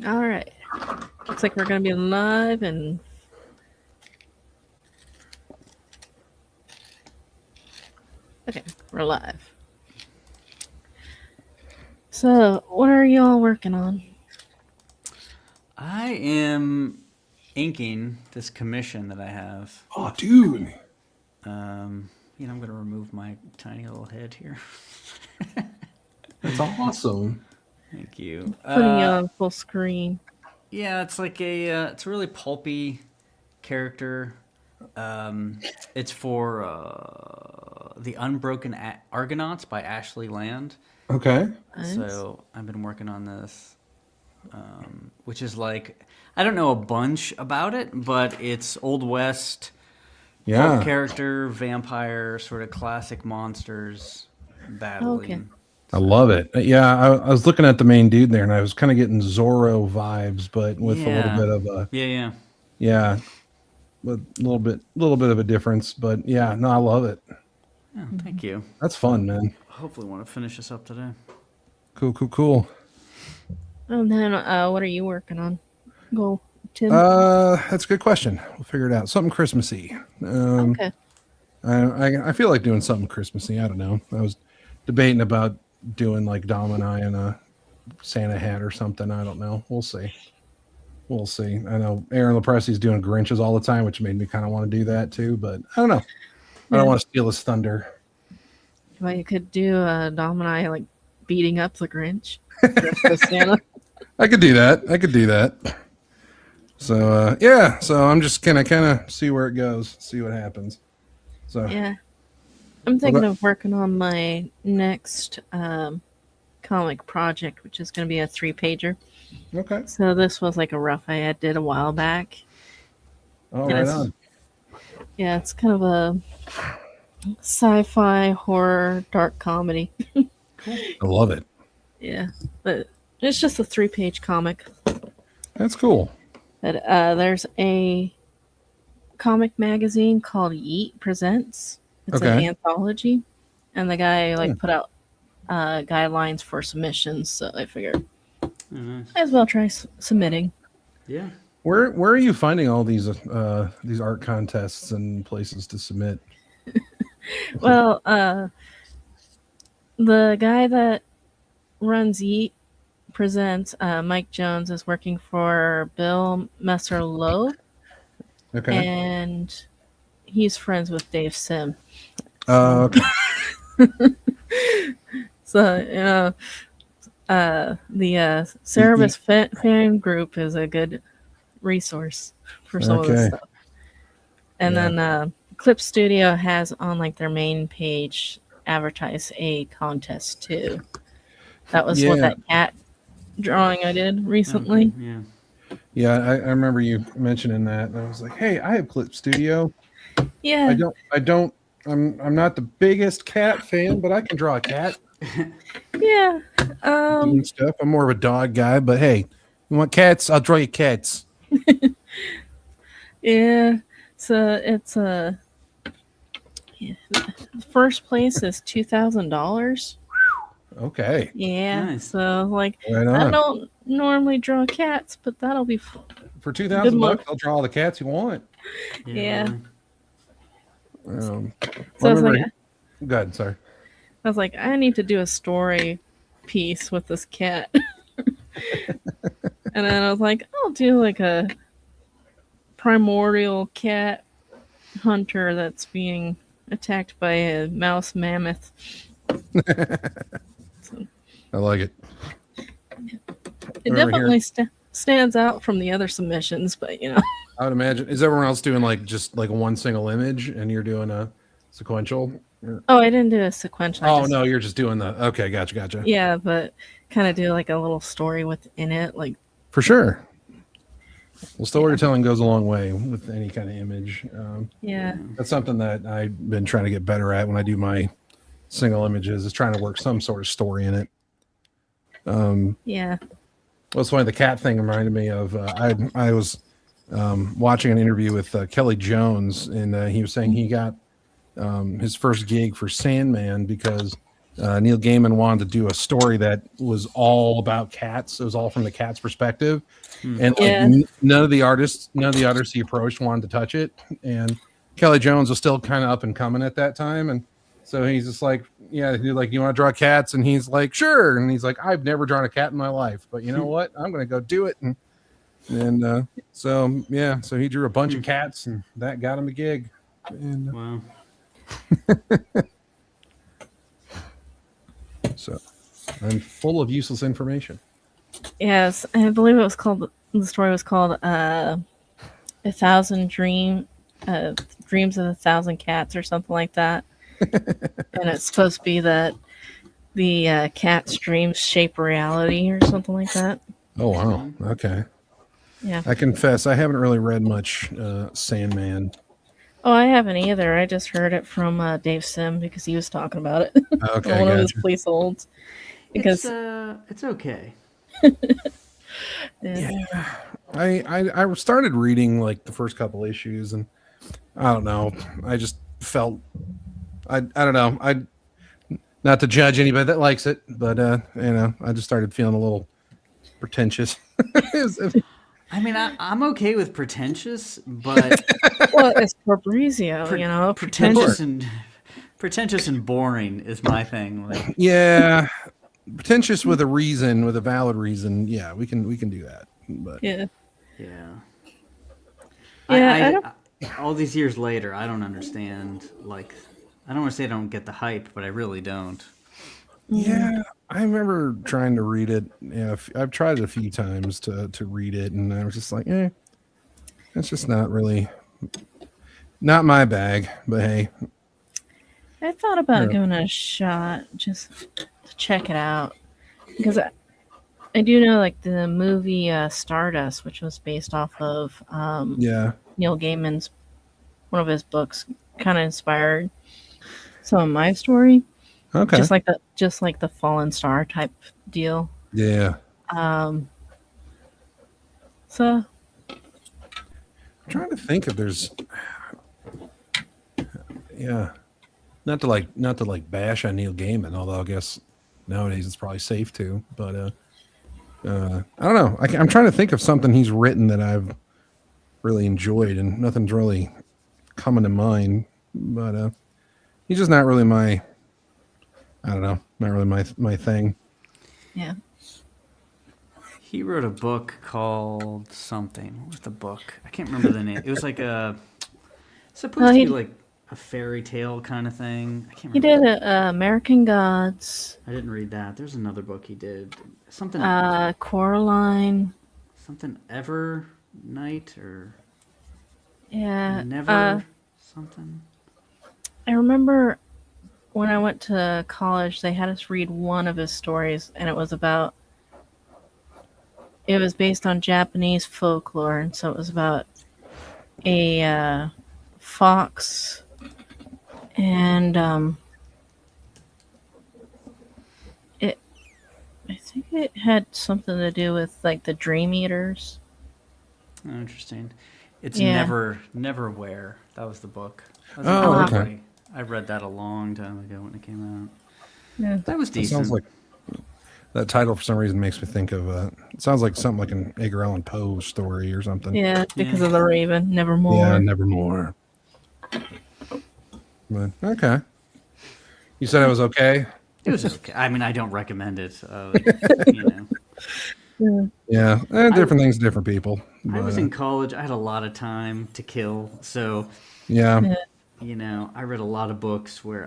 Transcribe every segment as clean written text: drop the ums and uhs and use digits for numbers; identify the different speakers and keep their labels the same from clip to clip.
Speaker 1: All right. Looks like we're gonna be live and okay, we're live. So, what are y'all working on?
Speaker 2: I am inking this commission that I have.
Speaker 3: Oh, dude.
Speaker 2: I'm going to remove my tiny little head here.
Speaker 3: That's awesome.
Speaker 2: Thank you.
Speaker 1: Putting you on full screen.
Speaker 2: Yeah, it's like it's a really pulpy character. It's for the Unbroken Argonauts by Ashley Land.
Speaker 3: Okay.
Speaker 1: Nice.
Speaker 2: So I've been working on this, which is like, I don't know a bunch about it, but it's Old West pulp
Speaker 3: Yeah.
Speaker 2: character, vampire, sort of classic monsters battling.
Speaker 1: Okay.
Speaker 3: I love it. Yeah, I was looking at the main dude there, and I was kind of getting Zorro vibes, but with a little
Speaker 2: Yeah.
Speaker 3: bit of a
Speaker 2: Yeah.
Speaker 3: with a little bit of a difference. But yeah, no, I love it.
Speaker 2: Oh, thank you.
Speaker 3: That's fun, man.
Speaker 2: Hopefully, want to finish this up today.
Speaker 3: Cool.
Speaker 1: And then, what are you working on? Go, Tim.
Speaker 3: That's a good question. We'll figure it out. Something Christmassy.
Speaker 1: Okay.
Speaker 3: I feel like doing something Christmassy. I don't know. I was debating about doing like Dom and I in a Santa hat or something. I don't know. We'll see. I know Aaron Lepresti's doing Grinches all the time, which made me kind of want to do that too. But I don't know. I don't want to steal his thunder.
Speaker 1: Well, you could do Dom and I like beating up the Grinch. Dressed as Santa.
Speaker 3: I could do that. So yeah. So I'm just gonna kind of see where it goes, see what happens. So
Speaker 1: Yeah. I'm thinking of working on my next comic project, which is going to be a 3-pager.
Speaker 3: okay.
Speaker 1: So this was like a rough I did a while back.
Speaker 3: All
Speaker 1: And
Speaker 3: right
Speaker 1: it's-
Speaker 3: on.
Speaker 1: Yeah, it's kind of a sci-fi horror dark comedy.
Speaker 3: I love it.
Speaker 1: Yeah, but it's just a 3-page comic.
Speaker 3: That's cool.
Speaker 1: But there's a comic magazine called Yeet Presents. It's an
Speaker 3: Okay.
Speaker 1: anthology, and the guy like put out guidelines for submissions. So I figured
Speaker 2: Oh, nice.
Speaker 1: might as well try submitting.
Speaker 2: Yeah.
Speaker 3: Where are you finding all these art contests and places to submit?
Speaker 1: Well, the guy that runs Yeet Presents, Mike Jones, is working for Bill Messer-Loeb,
Speaker 3: Okay.
Speaker 1: and he's friends with Dave Sim.
Speaker 3: Okay.
Speaker 1: So, the Cerebus fan group is a good resource for some of this
Speaker 3: Okay.
Speaker 1: stuff. And
Speaker 3: Yeah.
Speaker 1: then Clip Studio has on like their main page advertise a contest too. That was what
Speaker 3: Yeah.
Speaker 1: that cat drawing I did recently.
Speaker 2: Okay, yeah.
Speaker 3: Yeah, I remember you mentioning that, and I was like, "Hey, I have Clip Studio.
Speaker 1: Yeah,
Speaker 3: I'm not the biggest cat fan, but I can draw a cat
Speaker 1: yeah.
Speaker 3: and stuff. I'm more of a dog guy, but hey, you want cats? I'll draw you cats."
Speaker 1: Yeah. So it's yeah. First place is $2,000.
Speaker 3: Okay,
Speaker 1: Yeah.
Speaker 2: Nice.
Speaker 1: So like
Speaker 3: right
Speaker 1: I
Speaker 3: on.
Speaker 1: don't normally draw cats, but that'll be fun.
Speaker 3: For $2,000,
Speaker 1: Good luck.
Speaker 3: I'll draw all the cats you want.
Speaker 1: Yeah.
Speaker 3: Um,
Speaker 1: So I was
Speaker 3: remember-
Speaker 1: like,
Speaker 3: Go ahead, sorry.
Speaker 1: I need to do a story piece with this cat. And then I was like, I'll do like a primordial cat hunter that's being attacked by a mouse mammoth.
Speaker 3: I like it.
Speaker 1: It
Speaker 3: Over
Speaker 1: definitely stands out from the other submissions, but you know.
Speaker 3: I would imagine. Is everyone else doing like just like one single image, and you're doing a sequential?
Speaker 1: Oh, I didn't do a sequential.
Speaker 3: Oh no, you're just doing the. Okay, gotcha.
Speaker 1: Yeah, but kind of do like a little story within it, like
Speaker 3: For sure. Well, storytelling goes a long way with any kind of image.
Speaker 1: yeah.
Speaker 3: That's something that I've been trying to get better at when I do my single images, is trying to work some sort of story in it.
Speaker 1: Yeah.
Speaker 3: Well, it's funny. The cat thing reminded me of I was watching an interview with Kelly Jones, and he was saying he got his first gig for Sandman because Neil Gaiman wanted to do a story that was all about cats. It was all from the cat's perspective, and like
Speaker 1: Yeah.
Speaker 3: none of the artists he approached wanted to touch it. And Kelly Jones was still kind of up and coming at that time, and so he's just like, yeah, he's like, you want to draw cats? And he's like, sure. And he's like, I've never drawn a cat in my life, but you know what? I'm gonna go do it. And so yeah, so he drew a bunch of cats, and that got him a gig. And
Speaker 2: Wow.
Speaker 3: so I'm full of useless information.
Speaker 1: Yes, I believe it was called. The story was called Dreams of 1,000 Cats" or something like that. And it's supposed to be that the cat's dreams shape reality or something like that.
Speaker 3: Oh wow, okay.
Speaker 1: Yeah.
Speaker 3: I confess I haven't really read much Sandman.
Speaker 1: Oh, I haven't either. I just heard it from Dave Sim because he was talking about it.
Speaker 3: Okay,
Speaker 1: on one of his
Speaker 3: gotcha.
Speaker 1: police holds. Because
Speaker 2: It's okay.
Speaker 1: yeah.
Speaker 3: I started reading like the first couple issues, and I don't know. I just felt I don't know. I not to judge anybody that likes it, but I just started feeling a little pretentious.
Speaker 2: I mean, I'm okay with pretentious, but
Speaker 1: Well, it's Fabrizio,
Speaker 2: pretentious and boring is my thing. Like,
Speaker 3: Yeah, pretentious with a reason, with a valid reason. Yeah, we can do that. But
Speaker 1: Yeah.
Speaker 2: yeah.
Speaker 1: Yeah, I don't-
Speaker 2: All these years later, I don't understand. Like, I don't want to say I don't get the hype, but I really don't.
Speaker 3: yeah, I remember trying to read it. Yeah, I've tried it a few times to read it, and I was just like, it's just not really not my bag. But hey,
Speaker 1: I thought about
Speaker 3: Yeah.
Speaker 1: giving it a shot just to check it out. Because I do know like the movie Stardust, which was based off of
Speaker 3: yeah,
Speaker 1: Neil Gaiman's one of his books, kind of inspired some of my story.
Speaker 3: okay,
Speaker 1: Just like the Fallen Star type deal.
Speaker 3: yeah.
Speaker 1: So
Speaker 3: I'm trying to think if there's, yeah, not to like bash on Neil Gaiman, although I guess nowadays it's probably safe to. But I don't know. I'm trying to think of something he's written that I've really enjoyed, and nothing's really coming to mind. But he's just not really my. I don't know. Not really my thing.
Speaker 1: yeah.
Speaker 2: He wrote a book called something. What was the book? I can't remember the name. It was like supposed
Speaker 1: Well,
Speaker 2: to
Speaker 1: he-
Speaker 2: be like a fairy tale kind of thing. I can't
Speaker 1: He
Speaker 2: remember.
Speaker 1: did American Gods,
Speaker 2: I didn't read that. There's another book he did. Something
Speaker 1: Coraline.
Speaker 2: something Ever Night or
Speaker 1: Yeah.
Speaker 2: Never something.
Speaker 1: I remember when I went to college, they had us read one of his stories, and it was based on Japanese folklore, and so it was about a fox and I think it had something to do with like the Dream Eaters.
Speaker 2: Oh, interesting. It's
Speaker 1: Yeah.
Speaker 2: Neverwhere. That was the book. That's
Speaker 3: Oh,
Speaker 2: another
Speaker 3: okay.
Speaker 2: one. I read that a long time ago when it came out.
Speaker 1: Yeah.
Speaker 2: That was
Speaker 3: It
Speaker 2: decent.
Speaker 3: sounds like that title for some reason makes me think of. It sounds like something like an Edgar Allan Poe story or something.
Speaker 1: Yeah, because
Speaker 2: Yeah.
Speaker 1: of the Raven, Nevermore.
Speaker 3: Yeah, Nevermore. But okay. You said it was okay.
Speaker 2: It was okay. I mean, I don't recommend it. You know,
Speaker 3: Yeah, different things, to different people.
Speaker 2: I was
Speaker 3: But,
Speaker 2: in college. I had a lot of time to kill, so
Speaker 3: yeah,
Speaker 2: I read a lot of books where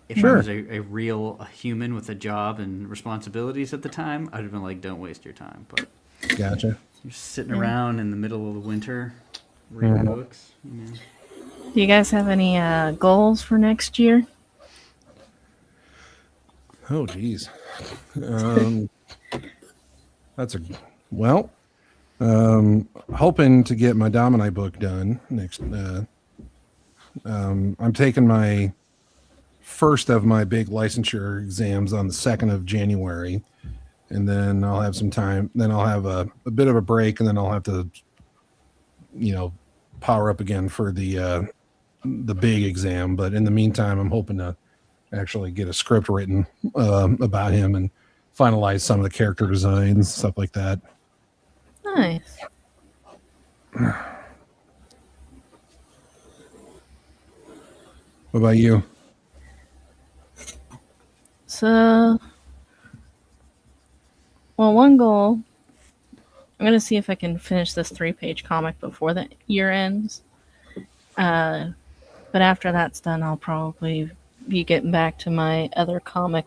Speaker 2: if I
Speaker 3: Sure.
Speaker 2: was a real human with a job and responsibilities at the time, I'd have been like, "Don't waste your time." But
Speaker 3: gotcha.
Speaker 2: you're sitting around in the middle of the winter reading books.
Speaker 1: Do you guys have any goals for next year?
Speaker 3: Oh, geez. That's hoping to get my Domini book done next. I'm taking my first of my big licensure exams on the 2nd of January, and then I'll have some time. Then I'll have a bit of a break, and then I'll have to, power up again for the big exam. But in the meantime, I'm hoping to actually get a script written about him and finalize some of the character designs, stuff like that.
Speaker 1: Nice.
Speaker 3: What about you?
Speaker 1: So, well, one goal, I'm going to see if I can finish this 3-page comic before the year ends. But after that's done, I'll probably be getting back to my other comic,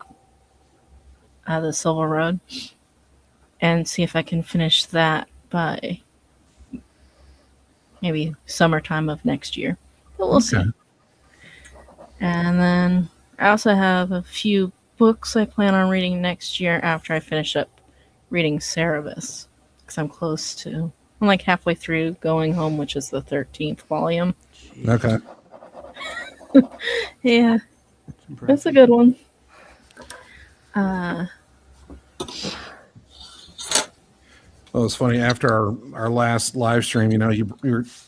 Speaker 1: The Silver Road, and see if I can finish that by maybe summertime of next year. But we'll see. And then I also have a few books I plan on reading next year after I finish up reading Cerebus, because I'm like halfway through Going Home, which is the 13th volume.
Speaker 3: Okay.
Speaker 1: Yeah, that's a good one.
Speaker 3: Well, it's funny. After our last live stream,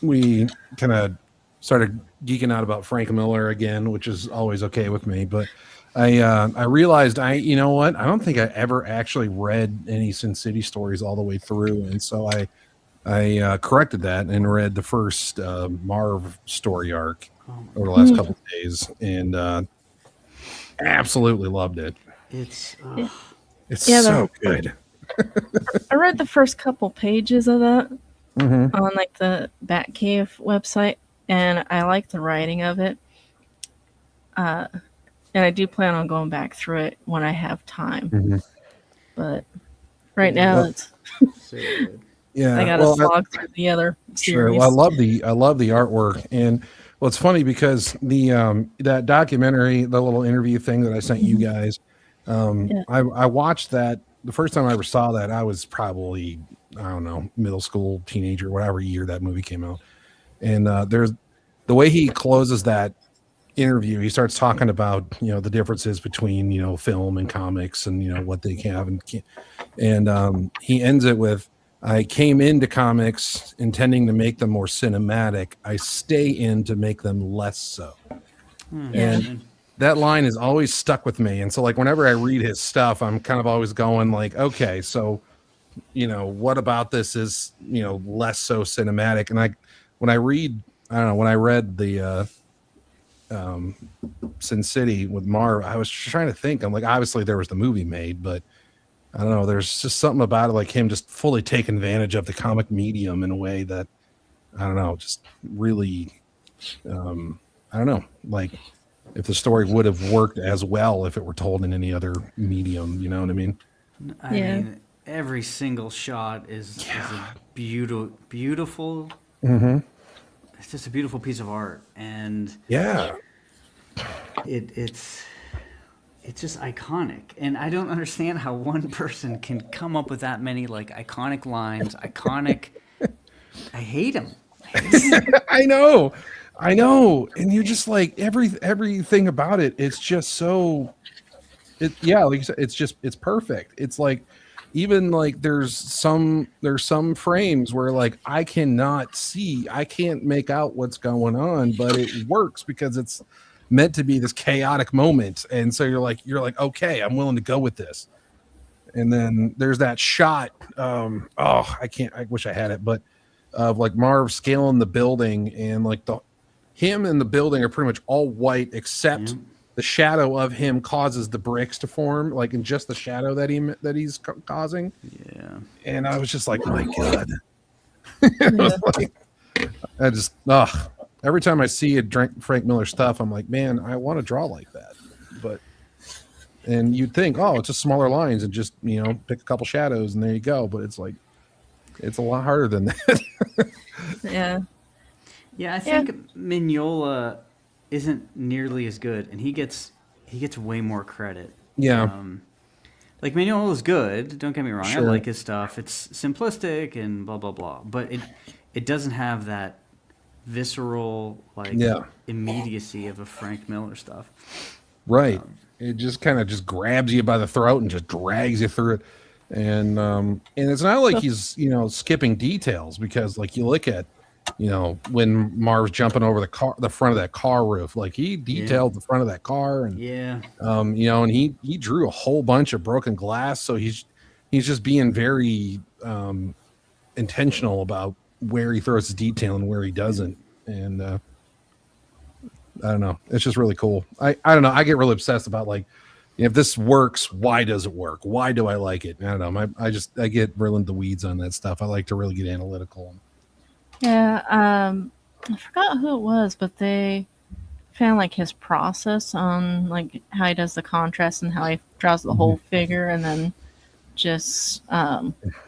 Speaker 3: we kind of started geeking out about Frank Miller again, which is always okay with me. But I realized you know what? I don't think I ever actually read any Sin City stories all the way through, and so I corrected that and read the first Marv story arc over the last couple of days, and absolutely loved it.
Speaker 2: It's
Speaker 3: So good.
Speaker 1: I read the first couple pages of that
Speaker 3: Mm-hmm.
Speaker 1: on like the Batcave website, and I like the writing of it. And I do plan on going back through it when I have time.
Speaker 3: Mm-hmm.
Speaker 1: But right now, it's
Speaker 2: so good.
Speaker 3: Yeah,
Speaker 1: I gotta slog through the other
Speaker 3: sure.
Speaker 1: series.
Speaker 3: Well, I love the artwork, and well, it's funny because the that documentary, the little interview thing that I sent you guys,
Speaker 1: Yeah.
Speaker 3: I watched that the first time I ever saw that. I was probably, I don't know, middle school, teenager, whatever year that movie came out, and there's the way he closes that interview. He starts talking about the differences between film and comics and what they can have and can't, and he ends it with, I came into comics intending to make them more cinematic. I stay in to make them less so. And that line is always stuck with me. And so like whenever I read his stuff, I'm kind of always going like, okay, so what about this is less so cinematic. And when I read the Sin City with Marv, I was trying to think. I'm like, obviously there was the movie made, but I don't know. There's just something about it, like him just fully taking advantage of the comic medium in a way that, I don't know, just really, I don't know, like if the story would have worked as well if it were told in any other medium, you know what I mean?
Speaker 2: I mean, every single shot is a beautiful.
Speaker 3: Mm-hmm.
Speaker 2: It's just a beautiful piece of art, and
Speaker 3: Yeah.
Speaker 2: it's just iconic. And I don't understand how one person can come up with that many like iconic lines. I hate him.
Speaker 3: I know. And you're just like everything about it. It's just so like you said, it's perfect. It's like, even like there's some frames where like I can't make out what's going on, but it works because it's meant to be this chaotic moment. And so you're like, okay, I'm willing to go with this. And then there's that shot. I wish I had it, but of like Marv scaling the building, and like him and the building are pretty much all white except the shadow of him causes the bricks to form, like in just the shadow that he's causing.
Speaker 2: Yeah.
Speaker 3: And I was just like, my God. I just every time I see Frank Miller stuff, I'm like, man, I want to draw like that. And you'd think, it's just smaller lines and just pick a couple shadows and there you go. But it's like, it's a lot harder than that.
Speaker 2: Yeah, I think Mignola isn't nearly as good, and he gets way more credit.
Speaker 3: Yeah.
Speaker 2: Like Mignola is good. Don't get me wrong.
Speaker 3: Sure.
Speaker 2: I like his stuff. It's simplistic and blah blah blah, but it doesn't have that visceral immediacy of a Frank Miller stuff.
Speaker 3: Right. It just kind of just grabs you by the throat and just drags you through it. And it's not like he's skipping details, because like you look at you know, when Marv's jumping over the front of that car roof, like he detailed the front of that car, and
Speaker 2: Yeah.
Speaker 3: you know, and he drew a whole bunch of broken glass. So he's just being very intentional about where he throws his detail and where he doesn't. And I don't know, it's just really cool. I don't know, I get really obsessed about like, if this works, why does it work? Why do I like it? I don't know. I get real into the weeds on that stuff. I like to really get analytical.
Speaker 1: Yeah, I forgot who it was, but they found like his process on like how he does the contrast and how he draws the whole figure, and then just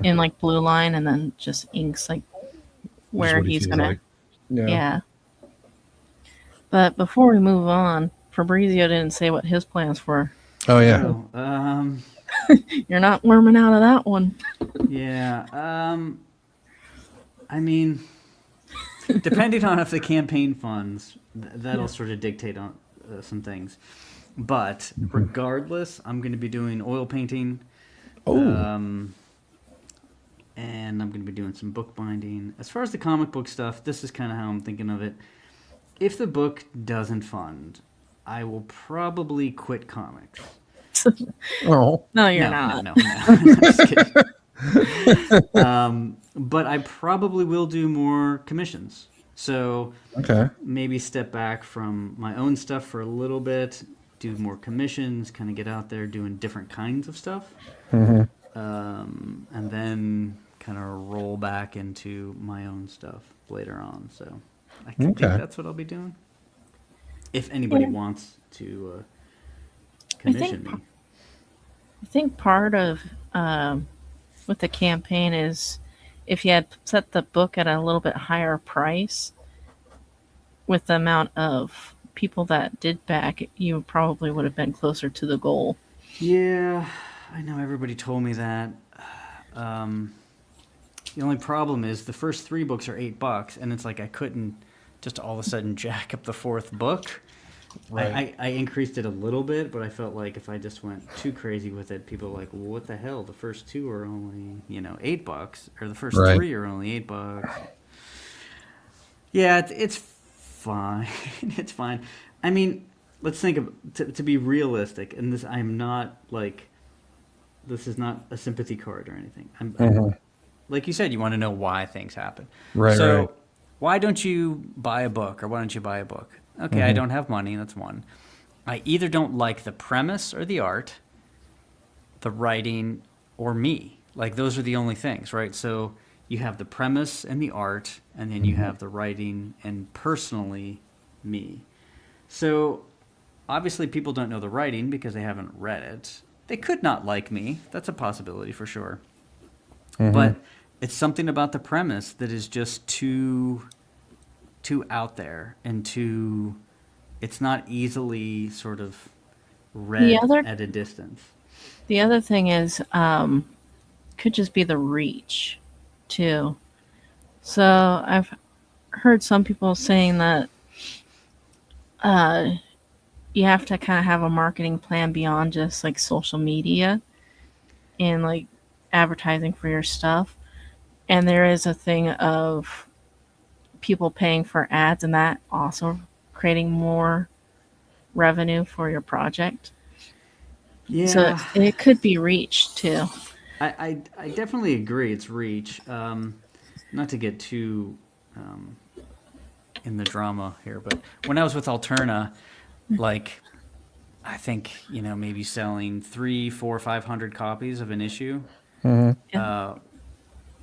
Speaker 1: in like blue line, and then just inks like where
Speaker 3: what he
Speaker 1: he's
Speaker 3: feels
Speaker 1: gonna.
Speaker 3: like.
Speaker 1: Yeah. But before we move on, Fabrizio didn't say what his plans were.
Speaker 3: Oh yeah.
Speaker 2: So,
Speaker 1: You're not worming out of that one.
Speaker 2: yeah. I mean, depending on if the campaign funds, that'll sort of dictate on some things. But regardless, I'm going to be doing oil painting.
Speaker 3: Oh.
Speaker 2: And I'm going to be doing some bookbinding. As far as the comic book stuff, this is kind of how I'm thinking of it. If the book doesn't fund, I will probably quit comics.
Speaker 3: Oh.
Speaker 1: No, you're
Speaker 2: no,
Speaker 1: not.
Speaker 2: No. Just kidding. But I probably will do more commissions. So
Speaker 3: Okay.
Speaker 2: maybe step back from my own stuff for a little bit, do more commissions, kind of get out there doing different kinds of stuff.
Speaker 3: Mm-hmm.
Speaker 2: And then kind of roll back into my own stuff later on. So I think that's what I'll be doing. If anybody wants to commission me.
Speaker 1: I think part of with the campaign is if you had set the book at a little bit higher price, with the amount of people that did back, you probably would have been closer to the goal.
Speaker 2: Yeah, I know everybody told me that. The only problem is the first 3 books are $8, and it's like I couldn't just all of a sudden jack up the 4th book.
Speaker 3: Right.
Speaker 2: I increased it a little bit, but I felt like if I just went too crazy with it, people are like, well, what the hell? The first 2 are only, $8, or the first 3 are only $8. Yeah, it's fine. It's fine. I mean, let's think of to be realistic, and this I'm not like this is not a sympathy card or anything. I'm like you said, you want to know why things happen.
Speaker 3: Right.
Speaker 2: So
Speaker 3: Right.
Speaker 2: why don't you buy a book, or why don't you buy a book? Okay, I don't have money. That's one. I either don't like the premise or the art, the writing, or me. Like those are the only things, right? So you have the premise and the art, and then you have the writing and personally me. So obviously people don't know the writing because they haven't read it. They could not like me. That's a possibility for sure. But it's something about the premise that is just too out there and too, it's not easily sort of read at a distance.
Speaker 1: The other thing is, could just be the reach, too. So I've heard some people saying that you have to kind of have a marketing plan beyond just like social media and like advertising for your stuff. And there is a thing of people paying for ads, and that also creating more revenue for your project.
Speaker 2: Yeah.
Speaker 1: So it could be reach too.
Speaker 2: I definitely agree. It's reach. Not to get too in the drama here, but when I was with Alterna, like I think maybe selling 300, 400, 500 copies of an issue, and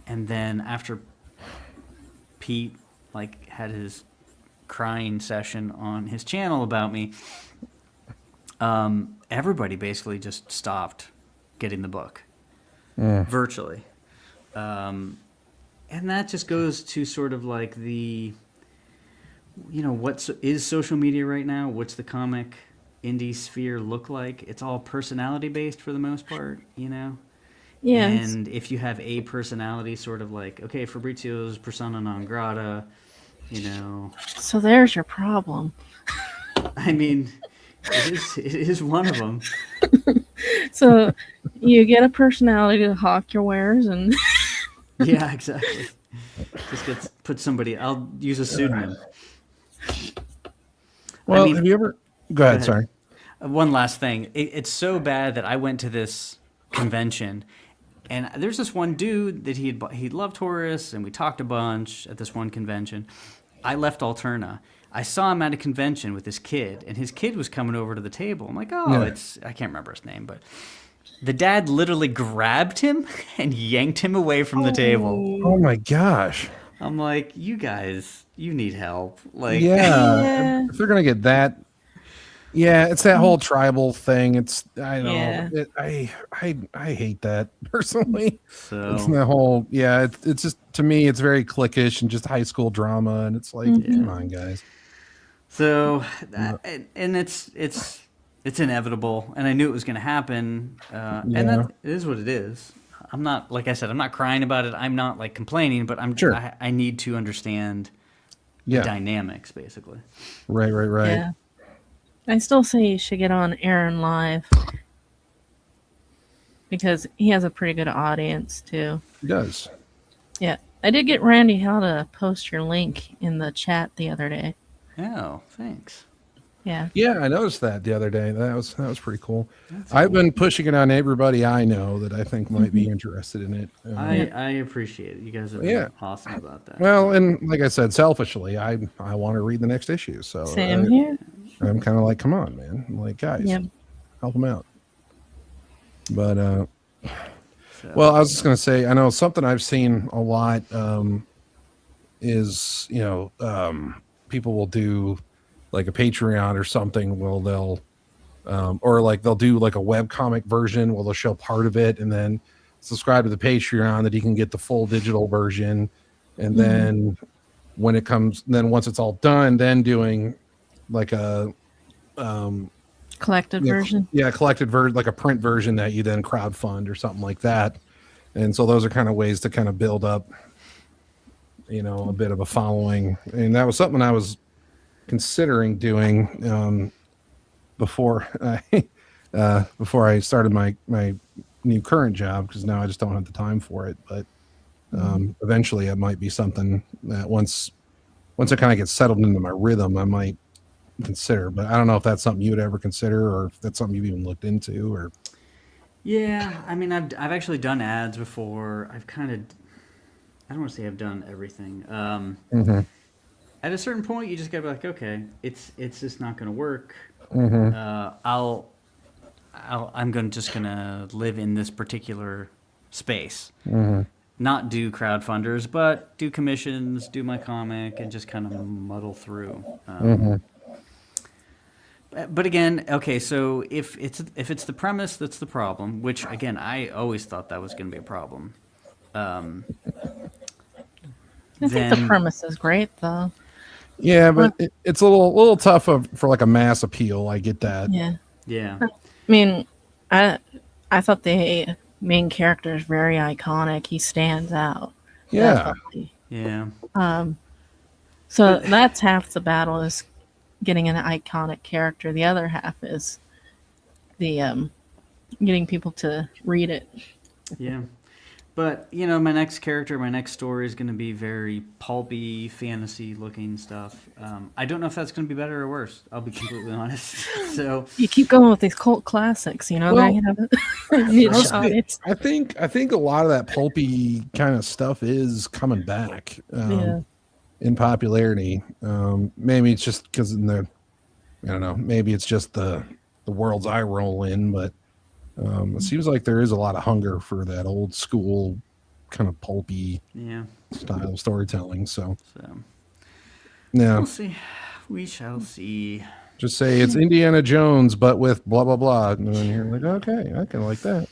Speaker 2: then after Pete had his crying session on his channel about me, everybody basically just stopped getting the book virtually. And that just goes to sort of like the, what is social media right now? What's the comic indie sphere look like? It's all personality based for the most part,
Speaker 1: Yeah.
Speaker 2: And if you have a personality, sort of like, okay, Fabrizio's persona non grata,
Speaker 1: So there's your problem.
Speaker 2: I mean, it is one of them.
Speaker 1: So you get a personality to hawk your wares, and
Speaker 2: Yeah, exactly. Just put somebody. I'll use a pseudonym.
Speaker 3: Well,
Speaker 2: mean-
Speaker 3: have you ever? Go ahead.
Speaker 2: ahead.
Speaker 3: Sorry.
Speaker 2: One last thing. It's so bad that I went to this convention, and there's this one dude that he loved Horus, and we talked a bunch at this one convention. I left Alterna. I saw him at a convention with his kid, and his kid was coming over to the table. I'm like, oh,
Speaker 3: Yeah.
Speaker 2: I can't remember his name, but the dad literally grabbed him and yanked him away from the table.
Speaker 3: Oh my gosh.
Speaker 2: I'm like, you guys, you need help. Like,
Speaker 3: Yeah.
Speaker 1: Yeah.
Speaker 3: If they're gonna get that, yeah, it's that whole tribal thing. It's I know
Speaker 1: Yeah.
Speaker 3: I hate that personally.
Speaker 2: so
Speaker 3: It's the whole it's just to me it's very cliquish and just high school drama, and it's like come on guys.
Speaker 2: So, and it's inevitable, and I knew it was going to happen, and
Speaker 3: Yeah.
Speaker 2: that it is what it is. I'm not, like I said, I'm not crying about it. I'm not like complaining, but
Speaker 3: Sure.
Speaker 2: I need to understand
Speaker 3: Yeah,
Speaker 2: dynamics, basically.
Speaker 3: right.
Speaker 1: Yeah. I still say you should get on Aaron Live because he has a pretty good audience too.
Speaker 3: It does.
Speaker 1: Yeah. I did get Randy Hall to post your link in the chat the other day.
Speaker 2: Oh, thanks.
Speaker 1: Yeah.
Speaker 3: Yeah, I noticed that the other day. That was pretty cool. I've been pushing it on everybody I know that I think might be interested in it.
Speaker 2: I appreciate it. You guys have been
Speaker 3: Yeah.
Speaker 2: awesome about that.
Speaker 3: Well, and like I said, selfishly, I want to read the next issue. So
Speaker 1: Same here.
Speaker 3: I'm kind of like, come on, man. I'm like, guys,
Speaker 1: Yep.
Speaker 3: help them out. But
Speaker 2: So,
Speaker 3: well, I was just gonna say, I know something I've seen a lot is people will do like a Patreon or something. Well, they'll or like they'll do like a web comic version. Well, they'll show part of it and then subscribe to the Patreon that you can get the full digital version. And then when it comes, then once it's all done, then doing like a
Speaker 1: Collected version.
Speaker 3: yeah, collected version, like a print version that you then crowdfund or something like that. And so those are kind of ways to kind of build up, a bit of a following. And that was something I was considering doing before I started my new current job, because now I just don't have the time for it. But eventually, it might be something that once I kind of get settled into my rhythm, I might consider. But I don't know if that's something you would ever consider, or if that's something you've even looked into. Or
Speaker 2: yeah, I mean, I've actually done ads before. I don't want to say I've done everything. At a certain point, you just gotta be like, okay, it's just not gonna work. I'm just gonna live in this particular space, not do crowdfunders, but do commissions, do my comic, and just kind of muddle through. But again, okay, so if it's the premise that's the problem, which again I always thought that was going to be a problem.
Speaker 1: I think the
Speaker 2: Then-
Speaker 1: premise is great though.
Speaker 3: yeah, but it's a little tough for like a mass appeal. I get that.
Speaker 1: Yeah.
Speaker 2: Yeah,
Speaker 1: I mean, I thought the main character is very iconic. He stands out.
Speaker 3: Yeah.
Speaker 1: Definitely.
Speaker 2: yeah,
Speaker 1: So that's half the battle is getting an iconic character. The other half is the getting people to read it.
Speaker 2: yeah. But my next character, my next story is going to be very pulpy, fantasy-looking stuff. I don't know if that's going to be better or worse. I'll be completely honest. So
Speaker 1: You keep going with these cult classics,
Speaker 3: Well,
Speaker 1: they're gonna have a niche
Speaker 3: Honestly,
Speaker 1: audience.
Speaker 3: I think a lot of that pulpy kind of stuff is coming back
Speaker 1: Yeah.
Speaker 3: in popularity. Maybe it's just because I don't know. Maybe it's just the worlds I roll in, but it seems like there is a lot of hunger for that old school kind of pulpy
Speaker 2: yeah,
Speaker 3: style of storytelling. So
Speaker 2: so
Speaker 3: yeah,
Speaker 2: we'll see. We shall see.
Speaker 3: just say it's Indiana Jones, but with blah blah blah, and then you're like, okay, I can like that.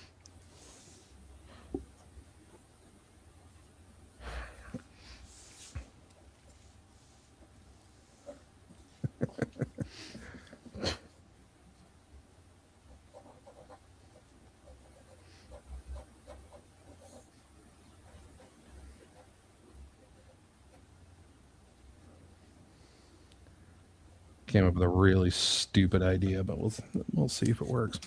Speaker 3: Came up with a really stupid idea, but we'll see if it works.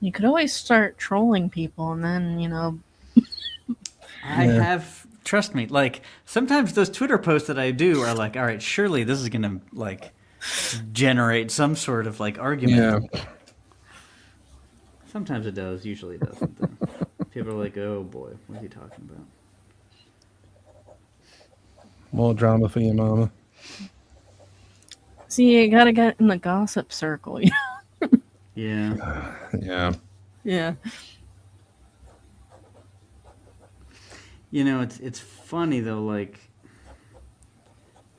Speaker 1: You could always start trolling people and then,
Speaker 2: I have, trust me, like sometimes those Twitter posts that I do are like, all right, surely this is gonna like generate some sort of like argument.
Speaker 3: Yeah.
Speaker 2: Sometimes it does, usually it doesn't. Though. People are like, oh boy, what are you talking about?
Speaker 3: More drama for you, mama.
Speaker 1: See, you gotta get in the gossip circle.
Speaker 2: Yeah.
Speaker 3: Yeah.
Speaker 1: Yeah.
Speaker 2: You know, it's funny though, like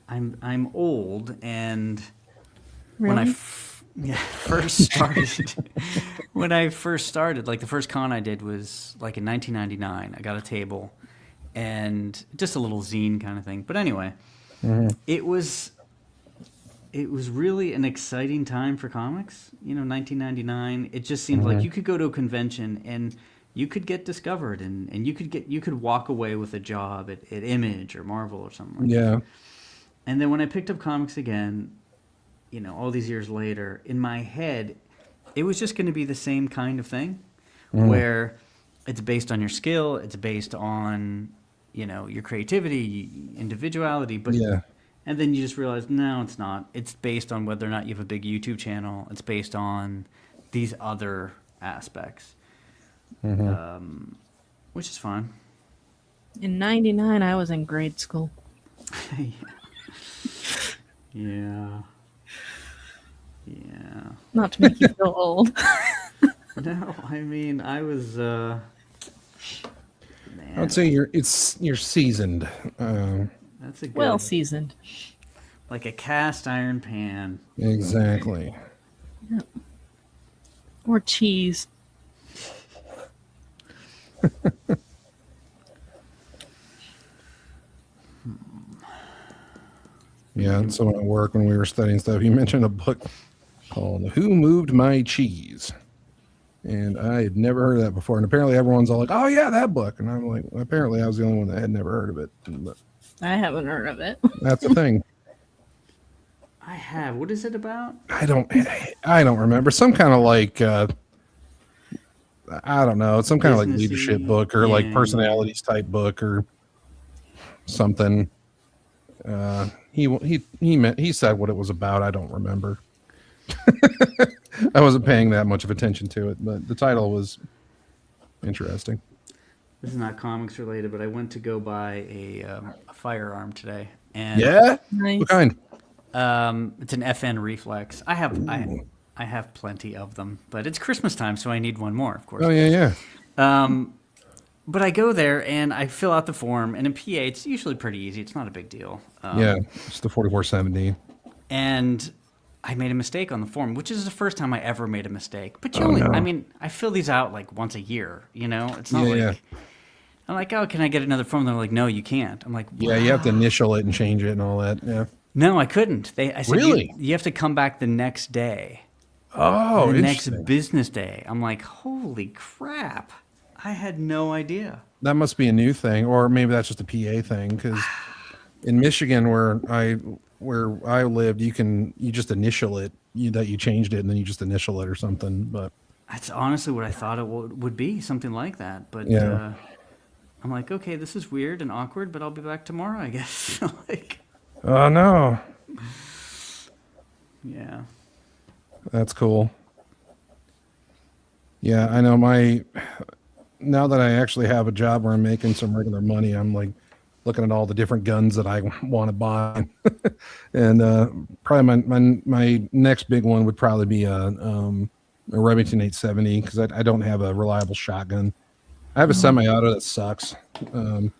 Speaker 2: I'm old and when I
Speaker 1: Really?
Speaker 2: first started when I first started, like the first con I did was like in 1999. I got a table and just a little zine kind of thing. But anyway, it was really an exciting time for comics. You know, 1999. It just seemed like you could go to a convention and you could get discovered, and you could walk away with a job at Image or Marvel or something like that.
Speaker 3: Yeah.
Speaker 2: And then when I picked up comics again, you know, all these years later, in my head, it was just going to be the same kind of thing, where it's based on your skill, it's based on, you know, your creativity, individuality, but
Speaker 3: Yeah.
Speaker 2: and then you just realize, no, it's not. It's based on whether or not you have a big YouTube channel. It's based on these other aspects, which is fine.
Speaker 1: In '99, I was in grade school.
Speaker 2: Yeah. Yeah.
Speaker 1: Not to make you feel old.
Speaker 2: No, I mean, I was,
Speaker 3: I
Speaker 2: man,
Speaker 3: would say you're seasoned.
Speaker 2: that's a good,
Speaker 1: Well seasoned.
Speaker 2: like a cast iron pan.
Speaker 3: Exactly.
Speaker 1: Or cheese.
Speaker 3: Yeah. And so at work when we were studying stuff, you mentioned a book called "Who Moved My Cheese," and I had never heard of that before. And apparently everyone's all like, "Oh yeah, that book," and I'm like, well, apparently I was the only one that had never heard of it. But
Speaker 1: I haven't heard of it.
Speaker 3: that's the thing.
Speaker 2: I have. What is it about?
Speaker 3: I don't remember. Some kind of like I don't know, some kind of like
Speaker 2: Businessy,
Speaker 3: leadership book or like
Speaker 2: yeah.
Speaker 3: personalities type book or something. He said what it was about. I don't remember. I wasn't paying that much of attention to it, but the title was interesting.
Speaker 2: This is not comics related, but I went to go buy a firearm today, and
Speaker 3: Yeah,
Speaker 1: Nice.
Speaker 3: what kind?
Speaker 2: it's an FN Reflex. I have plenty of them, but it's Christmas time, so I need one more, of course.
Speaker 3: Oh yeah.
Speaker 2: But I go there and I fill out the form, and in PA it's usually pretty easy. It's not a big deal.
Speaker 3: Yeah, it's the 4470.
Speaker 2: And I made a mistake on the form, which is the first time I ever made a mistake. But you
Speaker 3: Oh,
Speaker 2: only,
Speaker 3: no.
Speaker 2: I mean, I fill these out like once a year, you know? It's not
Speaker 3: Yeah,
Speaker 2: like, I'm like, oh, can I get another form? They're like, no, you can't. I'm like,
Speaker 3: Yeah, you have to initial it and change it and all that. Yeah.
Speaker 2: no, I couldn't. I said,
Speaker 3: Really?
Speaker 2: you have to come back the next day,
Speaker 3: Oh,
Speaker 2: the next
Speaker 3: interesting.
Speaker 2: business day. I'm like, holy crap. I had no idea.
Speaker 3: That must be a new thing, or maybe that's just a PA thing. Because in Michigan, where I lived, you just initial it. That you changed it, and then you just initial it or something. But
Speaker 2: That's honestly what I thought it would be, something like that. But
Speaker 3: Yeah.
Speaker 2: I'm like, okay, this is weird and awkward, but I'll be back tomorrow, I guess. Like,
Speaker 3: oh no,
Speaker 2: yeah.
Speaker 3: that's cool. Yeah, I know. Now that I actually have a job where I'm making some regular money, I'm like looking at all the different guns that I want to buy, and probably my next big one would probably be a Remington 870 because I don't have a reliable shotgun. I have a semi-auto that sucks, and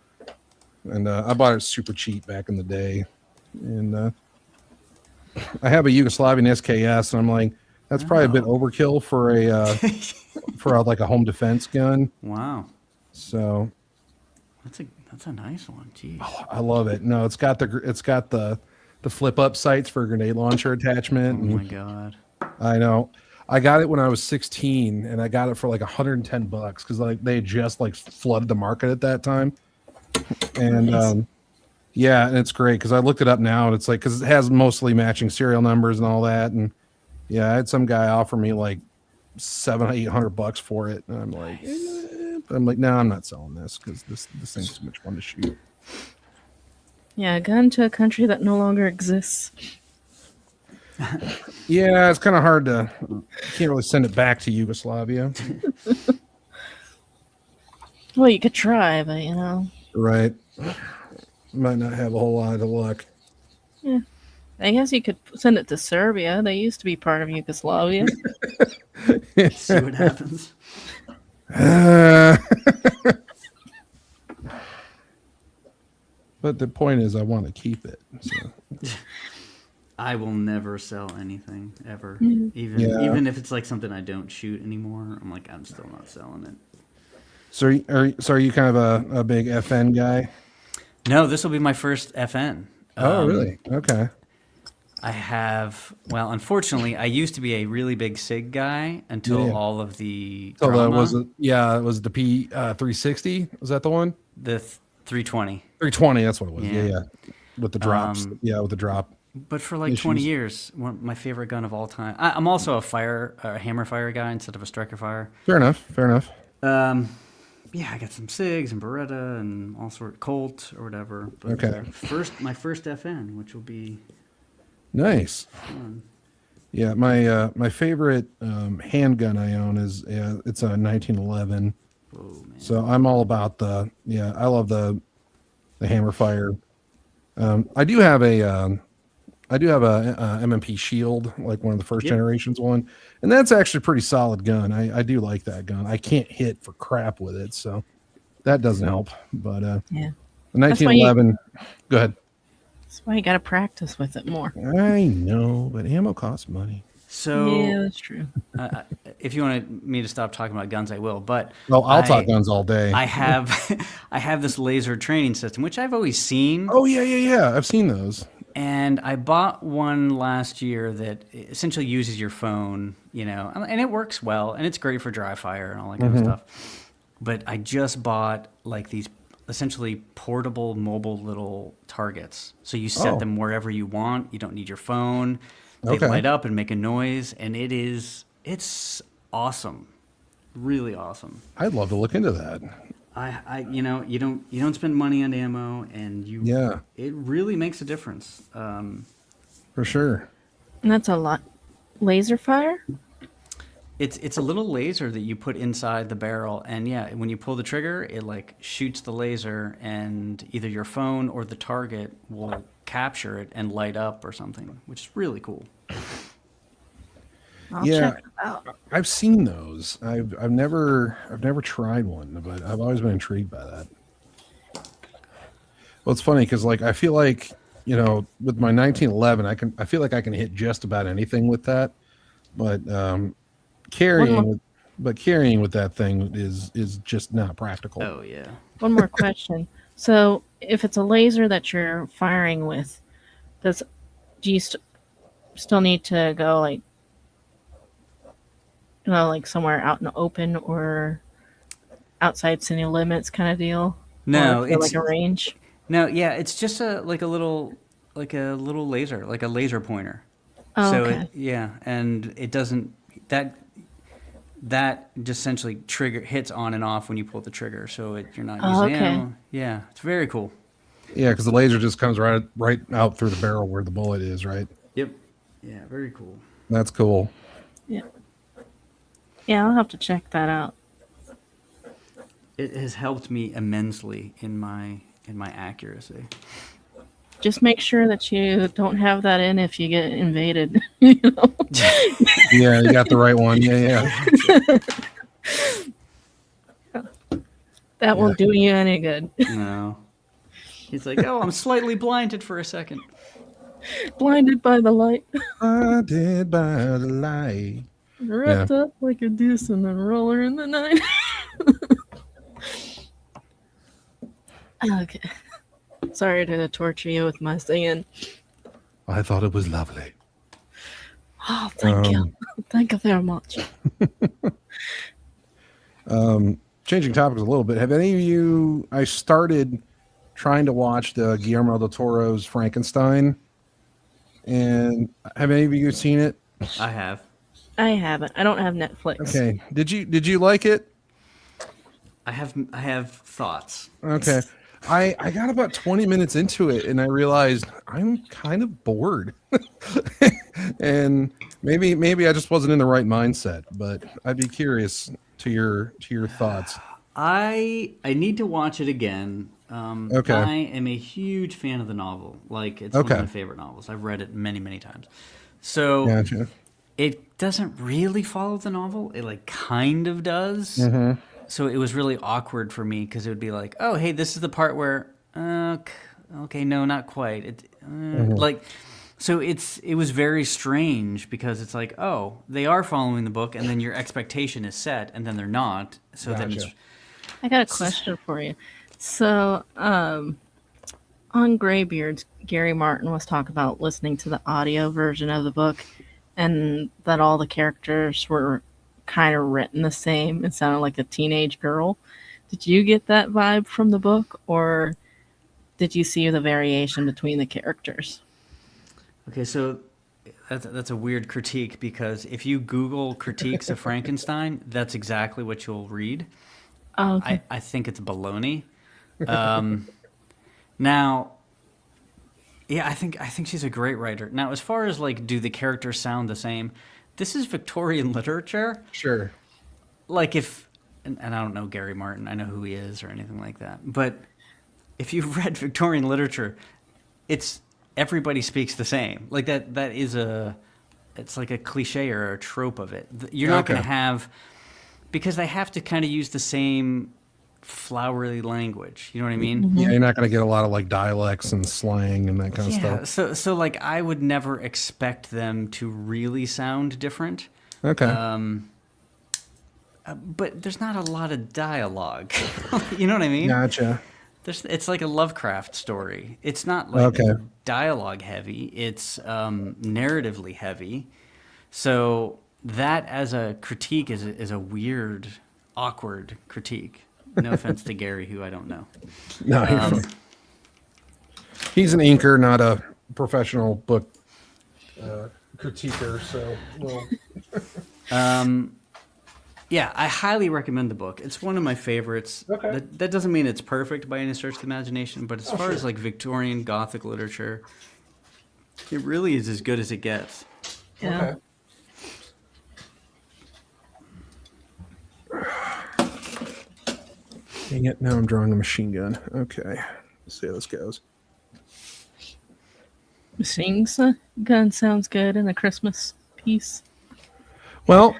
Speaker 3: I bought it super cheap back in the day, and I have a Yugoslavian SKS, and I'm like, that's probably a bit overkill for like a home defense gun.
Speaker 2: Wow.
Speaker 3: So
Speaker 2: That's a nice one. Jeez.
Speaker 3: I love it. No, it's got the flip up sights for a grenade launcher attachment.
Speaker 2: Oh my god.
Speaker 3: I know. I got it when I was 16, and I got it for like $110 because like they had just like flooded the market at that time. And
Speaker 1: Nice.
Speaker 3: yeah, and it's great because I looked it up now, and it's like because it has mostly matching serial numbers and all that. And yeah, I had some guy offer me like $700-800 for it, and I'm like, I'm like, no, I'm not selling this because this thing's too much fun to shoot.
Speaker 1: Yeah, a gun to a country that no longer exists.
Speaker 3: Yeah, it's kind of hard to. You can't really send it back to Yugoslavia,
Speaker 1: Well, you could try, but you know.
Speaker 3: right? Might not have a whole lot of luck.
Speaker 1: I guess you could send it to Serbia. They used to be part of Yugoslavia.
Speaker 2: See what happens.
Speaker 3: But the point is, I want to keep it. So.
Speaker 2: I will never sell anything ever,
Speaker 3: Yeah.
Speaker 2: even if it's like something I don't shoot anymore. I'm like, I'm still not selling it.
Speaker 3: So are you kind of a big FN guy?
Speaker 2: No, this will be my first FN.
Speaker 3: Oh, really? Okay.
Speaker 2: I have, well, unfortunately, I used to be a really big SIG guy until
Speaker 3: Yeah.
Speaker 2: all of the
Speaker 3: So
Speaker 2: drama,
Speaker 3: it was the P 360. Was that the one?
Speaker 2: the 320.
Speaker 3: 320. That's what it was.
Speaker 2: Yeah.
Speaker 3: Yeah. With the drops. Yeah, with the drop.
Speaker 2: But for like 20
Speaker 3: Issues.
Speaker 2: years, my favorite gun of all time. I'm also a hammer fire guy instead of a striker fire.
Speaker 3: Fair enough.
Speaker 2: Yeah, I got some SIGs and Beretta and all sort Colt or whatever. But
Speaker 3: Okay.
Speaker 2: my first FN, which will be
Speaker 3: Nice.
Speaker 2: fun.
Speaker 3: Yeah, my favorite handgun I own is it's a 1911.
Speaker 2: Oh man.
Speaker 3: So I'm all about I love the hammer fire. I do have a MMP Shield, like one of the first
Speaker 2: Yep.
Speaker 3: generations one, and that's actually a pretty solid gun. I do like that gun. I can't hit for crap with it, so that doesn't help. But
Speaker 1: Yeah.
Speaker 3: the 1911. Go ahead.
Speaker 1: That's why you got to practice with it more.
Speaker 3: I know, but ammo costs money.
Speaker 2: So
Speaker 1: Yeah, that's true.
Speaker 2: if you wanted me to stop talking about guns, I will. But
Speaker 3: Well, I'll talk guns all day.
Speaker 2: I have I have this laser training system, which I've always seen.
Speaker 3: Oh yeah. I've seen those.
Speaker 2: And I bought one last year that essentially uses your phone, and it works well, and it's great for dry fire and all that kind of stuff. But I just bought like these essentially portable mobile little targets. So you set
Speaker 3: Oh.
Speaker 2: them wherever you want. You don't need your phone. They
Speaker 3: Okay.
Speaker 2: light up and make a noise, and it's awesome. Really awesome.
Speaker 3: I'd love to look into that.
Speaker 2: You don't spend money on ammo, and
Speaker 3: Yeah.
Speaker 2: it really makes a difference.
Speaker 3: For sure.
Speaker 1: And that's a lot. Laser fire?
Speaker 2: It's a little laser that you put inside the barrel, and yeah, when you pull the trigger, it like shoots the laser, and either your phone or the target will capture it and light up or something, which is really cool.
Speaker 1: I'll
Speaker 3: Yeah.
Speaker 1: check it out.
Speaker 3: I've seen those. I've never tried one, but I've always been intrigued by that. Well, it's funny because like I feel like with my 1911, I feel like I can hit just about anything with that, but carrying with that thing is just not practical.
Speaker 2: Oh yeah.
Speaker 1: One more question. So, if it's a laser that you're firing with, do you still need to go like somewhere out in the open or outside city limits kind of deal?
Speaker 2: No,
Speaker 1: Or is there,
Speaker 2: it's
Speaker 1: like a range.
Speaker 2: no, yeah, it's just a little laser, like a laser pointer.
Speaker 1: Oh,
Speaker 2: So
Speaker 1: okay.
Speaker 2: and it doesn't that just essentially hits on and off when you pull the trigger, so you're not
Speaker 1: Oh,
Speaker 2: using
Speaker 1: okay.
Speaker 2: ammo. Yeah, it's very cool.
Speaker 3: Yeah, because the laser just comes right out through the barrel where the bullet is. Right.
Speaker 2: Yep. Yeah, very cool.
Speaker 3: That's cool.
Speaker 1: Yeah. Yeah, I'll have to check that out.
Speaker 2: It has helped me immensely in my accuracy.
Speaker 1: Just make sure that you don't have that in if you get invaded. You know?
Speaker 3: Yeah, you got the right one. Yeah.
Speaker 1: That won't do you any good.
Speaker 2: No. He's like, oh, I'm slightly blinded for a second.
Speaker 1: Blinded by the light,
Speaker 3: Blinded by the light.
Speaker 1: wrapped up like a deuce in the roller in the night. Okay. Sorry to torture you with my singing.
Speaker 3: I thought it was lovely.
Speaker 1: Oh, thank you. Thank you very much.
Speaker 3: Changing topics a little bit. Have any of you? I started trying to watch the Guillermo del Toro's Frankenstein, and have any of you seen it?
Speaker 2: I have.
Speaker 1: I haven't. I don't have Netflix.
Speaker 3: Okay. Did you like it?
Speaker 2: I have thoughts.
Speaker 3: Okay. I got about 20 minutes into it and I realized I'm kind of bored. And maybe I just wasn't in the right mindset, but I'd be curious to your thoughts.
Speaker 2: I need to watch it again.
Speaker 3: Okay.
Speaker 2: I am a huge fan of the novel. Like it's one of
Speaker 3: Okay.
Speaker 2: my favorite novels. I've read it many, many times. So
Speaker 3: Gotcha.
Speaker 2: it doesn't really follow the novel. It like kind of does.
Speaker 3: Mm-hmm.
Speaker 2: So it was really awkward for me because it would be like, oh, hey, this is the part where, okay, no, not quite. Like, so it was very strange because it's like, oh, they are following the book, and then your expectation is set, and then they're not. So then it's
Speaker 3: Gotcha.
Speaker 1: I got a question for you. So, on Greybeards, Gary Martin was talking about listening to the audio version of the book and that all the characters were kind of written the same. It sounded like a teenage girl. Did you get that vibe from the book, or did you see the variation between the characters?
Speaker 2: okay. So that's a weird critique because if you Google critiques of Frankenstein, that's exactly what you'll read.
Speaker 1: Oh, okay.
Speaker 2: I think it's baloney. Now, yeah, I think she's a great writer. Now, as far as like, do the characters sound the same? This is Victorian literature.
Speaker 3: Sure.
Speaker 2: Like if, and I don't know Gary Martin, I know who he is or anything like that. But if you've read Victorian literature, it's everybody speaks the same. Like that is it's like a cliche or a trope of it. You're not going to
Speaker 3: Okay.
Speaker 2: have, because they have to kind of use the same flowery language. You know what I mean?
Speaker 3: Yeah, you're not going to get a lot of like dialects and slang and that kind of
Speaker 2: Yeah.
Speaker 3: stuff.
Speaker 2: So like I would never expect them to really sound different.
Speaker 3: Okay.
Speaker 2: But there's not a lot of dialogue. You know what I mean?
Speaker 3: Gotcha.
Speaker 2: It's like a Lovecraft story. It's not like
Speaker 3: Okay.
Speaker 2: dialogue heavy. It's narratively heavy. So that as a critique is a weird, awkward critique. No offense to Gary, who I don't know.
Speaker 3: No, you're fine. He's an inker, not a professional book critiquer. So, well,
Speaker 2: Yeah, I highly recommend the book. It's one of my favorites.
Speaker 3: Okay.
Speaker 2: That doesn't mean it's perfect by any stretch of the imagination, but as far as like Victorian Gothic literature, it really is as good as it gets.
Speaker 1: Yeah.
Speaker 3: Dang it! Now I'm drawing a machine gun. Okay, let's see how this goes.
Speaker 1: Machine gun sounds good in a Christmas piece.
Speaker 3: Well,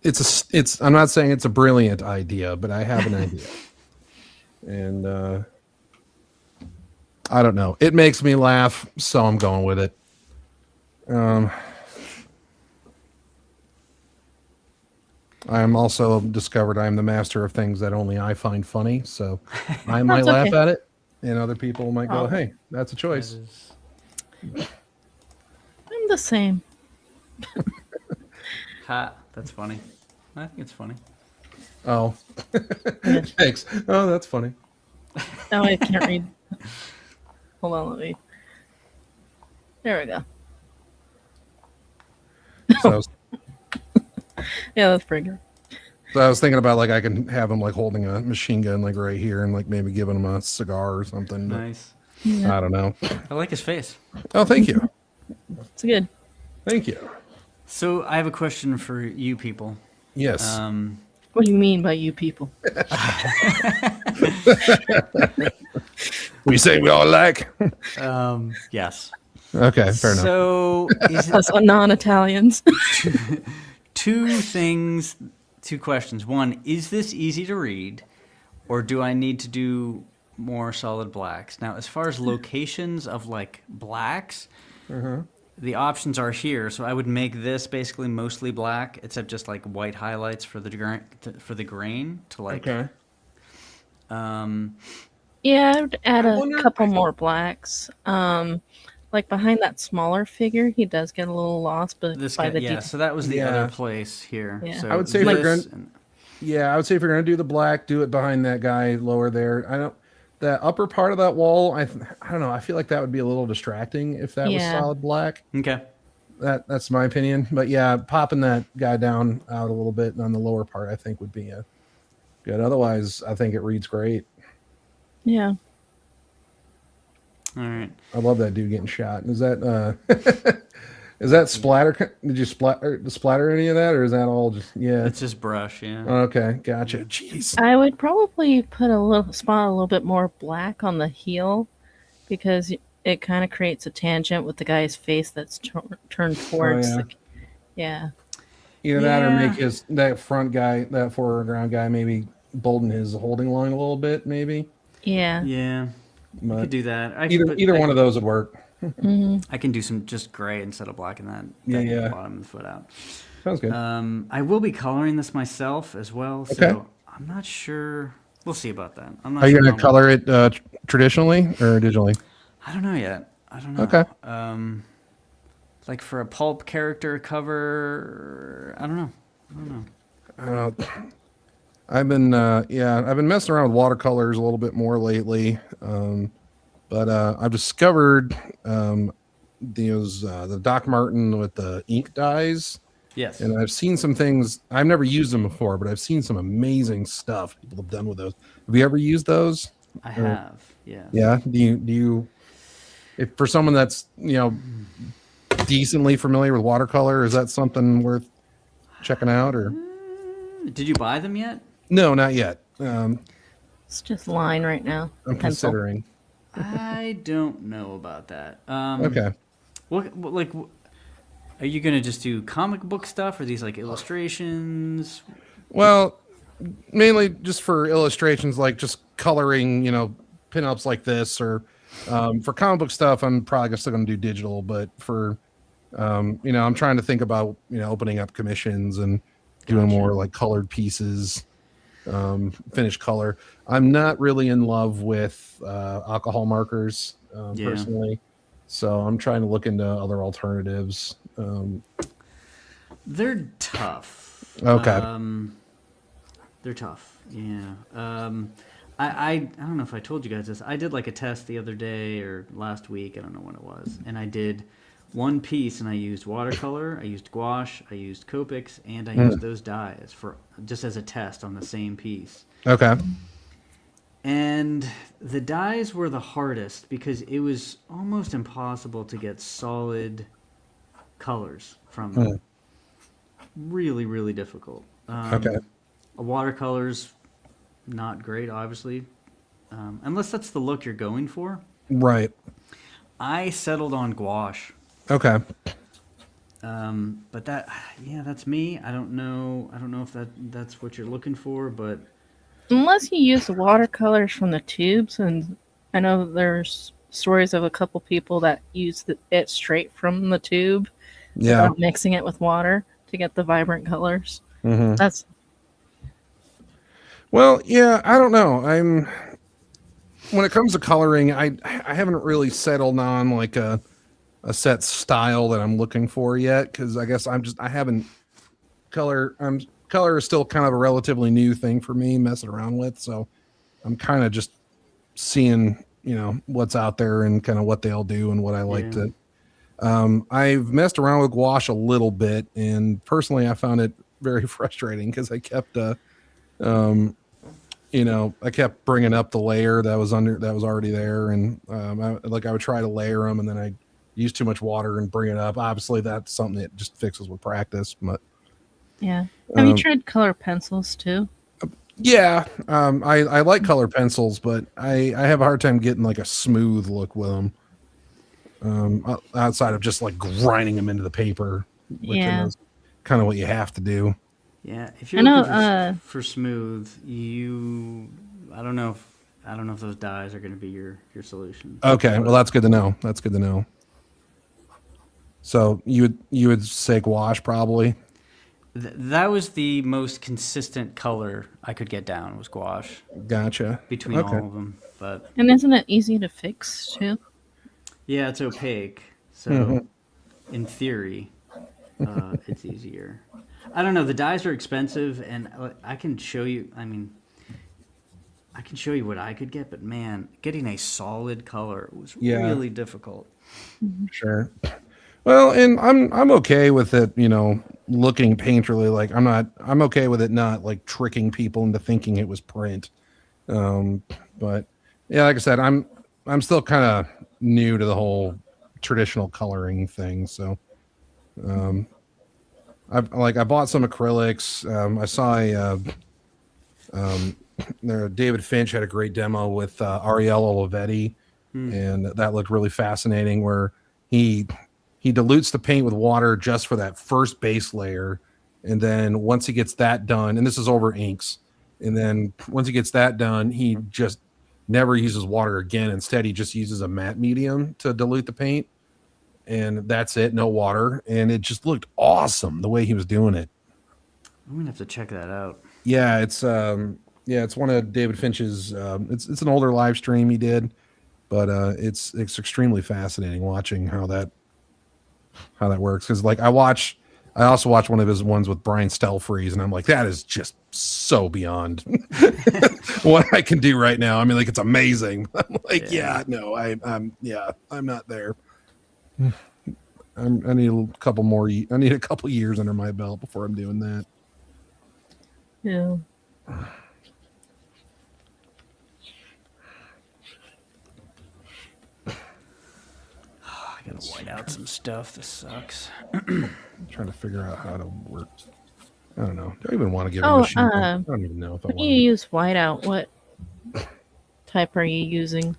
Speaker 3: it's. I'm not saying it's a brilliant idea, but I have an idea, and I don't know. It makes me laugh, so I'm going with it. I'm also discovered I'm the master of things that only I find funny, so I might
Speaker 1: That's
Speaker 3: laugh
Speaker 1: okay.
Speaker 3: at it, and other people might go,
Speaker 1: Oh.
Speaker 3: "Hey, that's a choice."
Speaker 1: I'm the same.
Speaker 2: Ha, that's funny. I think it's funny.
Speaker 3: Oh,
Speaker 1: Yeah.
Speaker 3: thanks. Oh, that's funny.
Speaker 1: Oh, I can't read. Hold on, let me. There we go.
Speaker 3: So, I was,
Speaker 1: Yeah, that's pretty good.
Speaker 3: so I was thinking about like I can have him like holding a machine gun like right here and like maybe giving him a cigar or something. But
Speaker 2: Nice.
Speaker 1: Yeah,
Speaker 3: I don't know.
Speaker 2: I like his face.
Speaker 3: Oh, thank you.
Speaker 1: it's good.
Speaker 3: Thank you.
Speaker 2: So I have a question for you people.
Speaker 3: Yes.
Speaker 1: What do you mean by you people?
Speaker 3: We say we all like.
Speaker 2: Yes.
Speaker 3: Okay, fair enough.
Speaker 2: So is it
Speaker 1: Us non-Italians.
Speaker 2: two questions. One, is this easy to read, or do I need to do more solid blacks? Now, as far as locations of like blacks, the options are here. So I would make this basically mostly black, except just like white highlights for the grain to like.
Speaker 3: Okay.
Speaker 1: Yeah, I would add
Speaker 3: I
Speaker 1: a
Speaker 3: wonder-
Speaker 1: couple more blacks. Like behind that smaller figure, he does get a little lost, but
Speaker 2: This
Speaker 1: by
Speaker 2: guy,
Speaker 1: the
Speaker 2: yeah.
Speaker 1: detail.
Speaker 2: So that was the
Speaker 3: Yeah.
Speaker 2: other place here.
Speaker 1: Yeah.
Speaker 2: So
Speaker 3: I would say
Speaker 1: for
Speaker 2: this
Speaker 3: grand-
Speaker 2: and-
Speaker 3: Yeah, I would say if you're gonna do the black, do it behind that guy lower there. I don't. The upper part of that wall, I don't know. I feel like that would be a little distracting if that was
Speaker 1: Yeah.
Speaker 3: solid black.
Speaker 2: okay.
Speaker 3: That's my opinion. But yeah, popping that guy down out a little bit on the lower part, I think would be Good. Otherwise, I think it reads great.
Speaker 1: Yeah.
Speaker 2: All right.
Speaker 3: I love that dude getting shot. Is that is that splatter? Did you splatter any of that, or is that all just yeah?
Speaker 2: It's just brush, yeah.
Speaker 3: Okay, gotcha. Jeez.
Speaker 1: I would probably put a little spot a little bit more black on the heel because it kind of creates a tangent with the guy's face that's turned towards
Speaker 3: yeah.
Speaker 1: the. Yeah.
Speaker 3: Either that or make
Speaker 2: Yeah.
Speaker 3: that front guy, that foreground guy, maybe bolden his holding line a little bit, maybe.
Speaker 1: Yeah.
Speaker 2: Yeah. I
Speaker 3: But
Speaker 2: could do that.
Speaker 3: either one of those would work.
Speaker 2: I can do some just gray instead of blacking that
Speaker 3: Yeah.
Speaker 2: bottom of the foot out.
Speaker 3: Sounds good.
Speaker 2: I will be coloring this myself as well, so
Speaker 3: Okay.
Speaker 2: I'm not sure. We'll see about that. I'm not
Speaker 3: Are you
Speaker 2: sure
Speaker 3: gonna
Speaker 2: how
Speaker 3: color it traditionally or digitally?
Speaker 2: I don't know yet. I don't know.
Speaker 3: Okay.
Speaker 2: Like for a pulp character cover, I don't know.
Speaker 3: I've been I've been messing around with watercolors a little bit more lately, but I've discovered the Doc Martin with the ink dyes,
Speaker 2: Yes.
Speaker 3: and I've seen some things. I've never used them before, but I've seen some amazing stuff people have done with those. Have you ever used those?
Speaker 2: I have. Yeah.
Speaker 3: Yeah. Do you if for someone that's decently familiar with watercolor, is that something worth checking out or?
Speaker 2: Did you buy them yet?
Speaker 3: No, not yet.
Speaker 1: It's just line right now.
Speaker 3: I'm
Speaker 1: Pencil.
Speaker 3: considering.
Speaker 2: I don't know about that.
Speaker 3: Okay.
Speaker 2: Like, are you gonna just do comic book stuff, or these like illustrations?
Speaker 3: Well, mainly just for illustrations, like just coloring, pinups like this, or for comic book stuff, I'm probably still going to do digital. But for, I'm trying to think about, opening up commissions and doing
Speaker 2: Gotcha.
Speaker 3: more like colored pieces, finished color. I'm not really in love with alcohol markers
Speaker 2: Yeah.
Speaker 3: personally, so I'm trying to look into other alternatives.
Speaker 2: They're tough.
Speaker 3: Okay.
Speaker 2: They're tough. Yeah. I don't know if I told you guys this. I did like a test the other day or last week. I don't know when it was. And I did one piece, and I used watercolor, I used gouache, I used Copics, and I used those dyes for just as a test on the same piece.
Speaker 3: Okay.
Speaker 2: And the dyes were the hardest because it was almost impossible to get solid colors from them. Really, really difficult.
Speaker 3: Okay.
Speaker 2: A watercolor's not great, obviously, unless that's the look you're going for.
Speaker 3: Right.
Speaker 2: I settled on gouache.
Speaker 3: Okay.
Speaker 2: But that's me. I don't know if that's what you're looking for, but
Speaker 1: Unless you use the watercolors from the tubes, and I know there's stories of a couple people that use it straight from the tube
Speaker 3: Yeah.
Speaker 1: without mixing it with water to get the vibrant colors. That's
Speaker 3: Well, yeah, I don't know. When it comes to coloring, I haven't really settled on like a set style that I'm looking for yet, because I guess I haven't color is still kind of a relatively new thing for me messing around with, so I'm kind of just seeing what's out there and kind of what they'll do and what I like
Speaker 2: Yeah.
Speaker 3: to. I've messed around with gouache a little bit, and personally, I found it very frustrating because I kept I kept bringing up the layer that was already there, and I would try to layer them, and then I use too much water and bring it up. Obviously, that's something that just fixes with practice. But
Speaker 1: yeah. Have you tried color pencils too?
Speaker 3: yeah, I like color pencils, but I have a hard time getting like a smooth look with them. Outside of just like grinding them into the paper, which I know is kind of what you have to do.
Speaker 2: yeah, if
Speaker 1: I
Speaker 2: you're
Speaker 1: know,
Speaker 2: looking for smooth, I don't know if those dyes are going to be your solution.
Speaker 3: Okay, well that's good to know. That's good to know. So you would say gouache probably.
Speaker 2: That was the most consistent color I could get down was gouache
Speaker 3: Gotcha.
Speaker 2: between
Speaker 3: Okay.
Speaker 2: all of them. But
Speaker 1: And isn't it easy to fix too?
Speaker 2: yeah, it's opaque, so in theory, it's easier. I don't know. The dyes are expensive, and I can show you. I mean, I can show you what I could get, but man, getting a solid color was
Speaker 3: Yeah.
Speaker 2: really difficult.
Speaker 3: Sure. Well, and I'm okay with it, looking painterly. Like I'm okay with it not like tricking people into thinking it was print. Um, but yeah, like I said, I'm still kind of new to the whole traditional coloring thing. So um, I bought some acrylics. I saw um, David Finch had a great demo with Ariel Olivetti,
Speaker 2: Hmm.
Speaker 3: and that looked really fascinating. Where he he dilutes the paint with water just for that first base layer, and then once he gets that done, and this is over inks, and then once he gets that done, he just never uses water again. Instead, he just uses a matte medium to dilute the paint, and that's it, no water, and it just looked awesome the way he was doing it.
Speaker 2: I'm gonna have to check that out.
Speaker 3: Yeah, it's one of David Finch's. It's an older live stream he did, but it's extremely fascinating watching how that works. Because like I also watch one of his ones with Brian Stelfreeze, and I'm like, that is just so beyond what I can do right now. I mean, like it's amazing. I'm like, yeah, no, I'm not there. I need a couple more. I need a couple years under my belt before I'm doing that.
Speaker 1: Yeah.
Speaker 2: I gotta white out some stuff. This sucks.
Speaker 3: I'm trying to figure out how to work. I don't know. Do I even want to give
Speaker 1: Oh,
Speaker 3: him a shoot? I don't even know if I
Speaker 1: when
Speaker 3: want
Speaker 1: you
Speaker 3: to.
Speaker 1: use whiteout, what type are you using?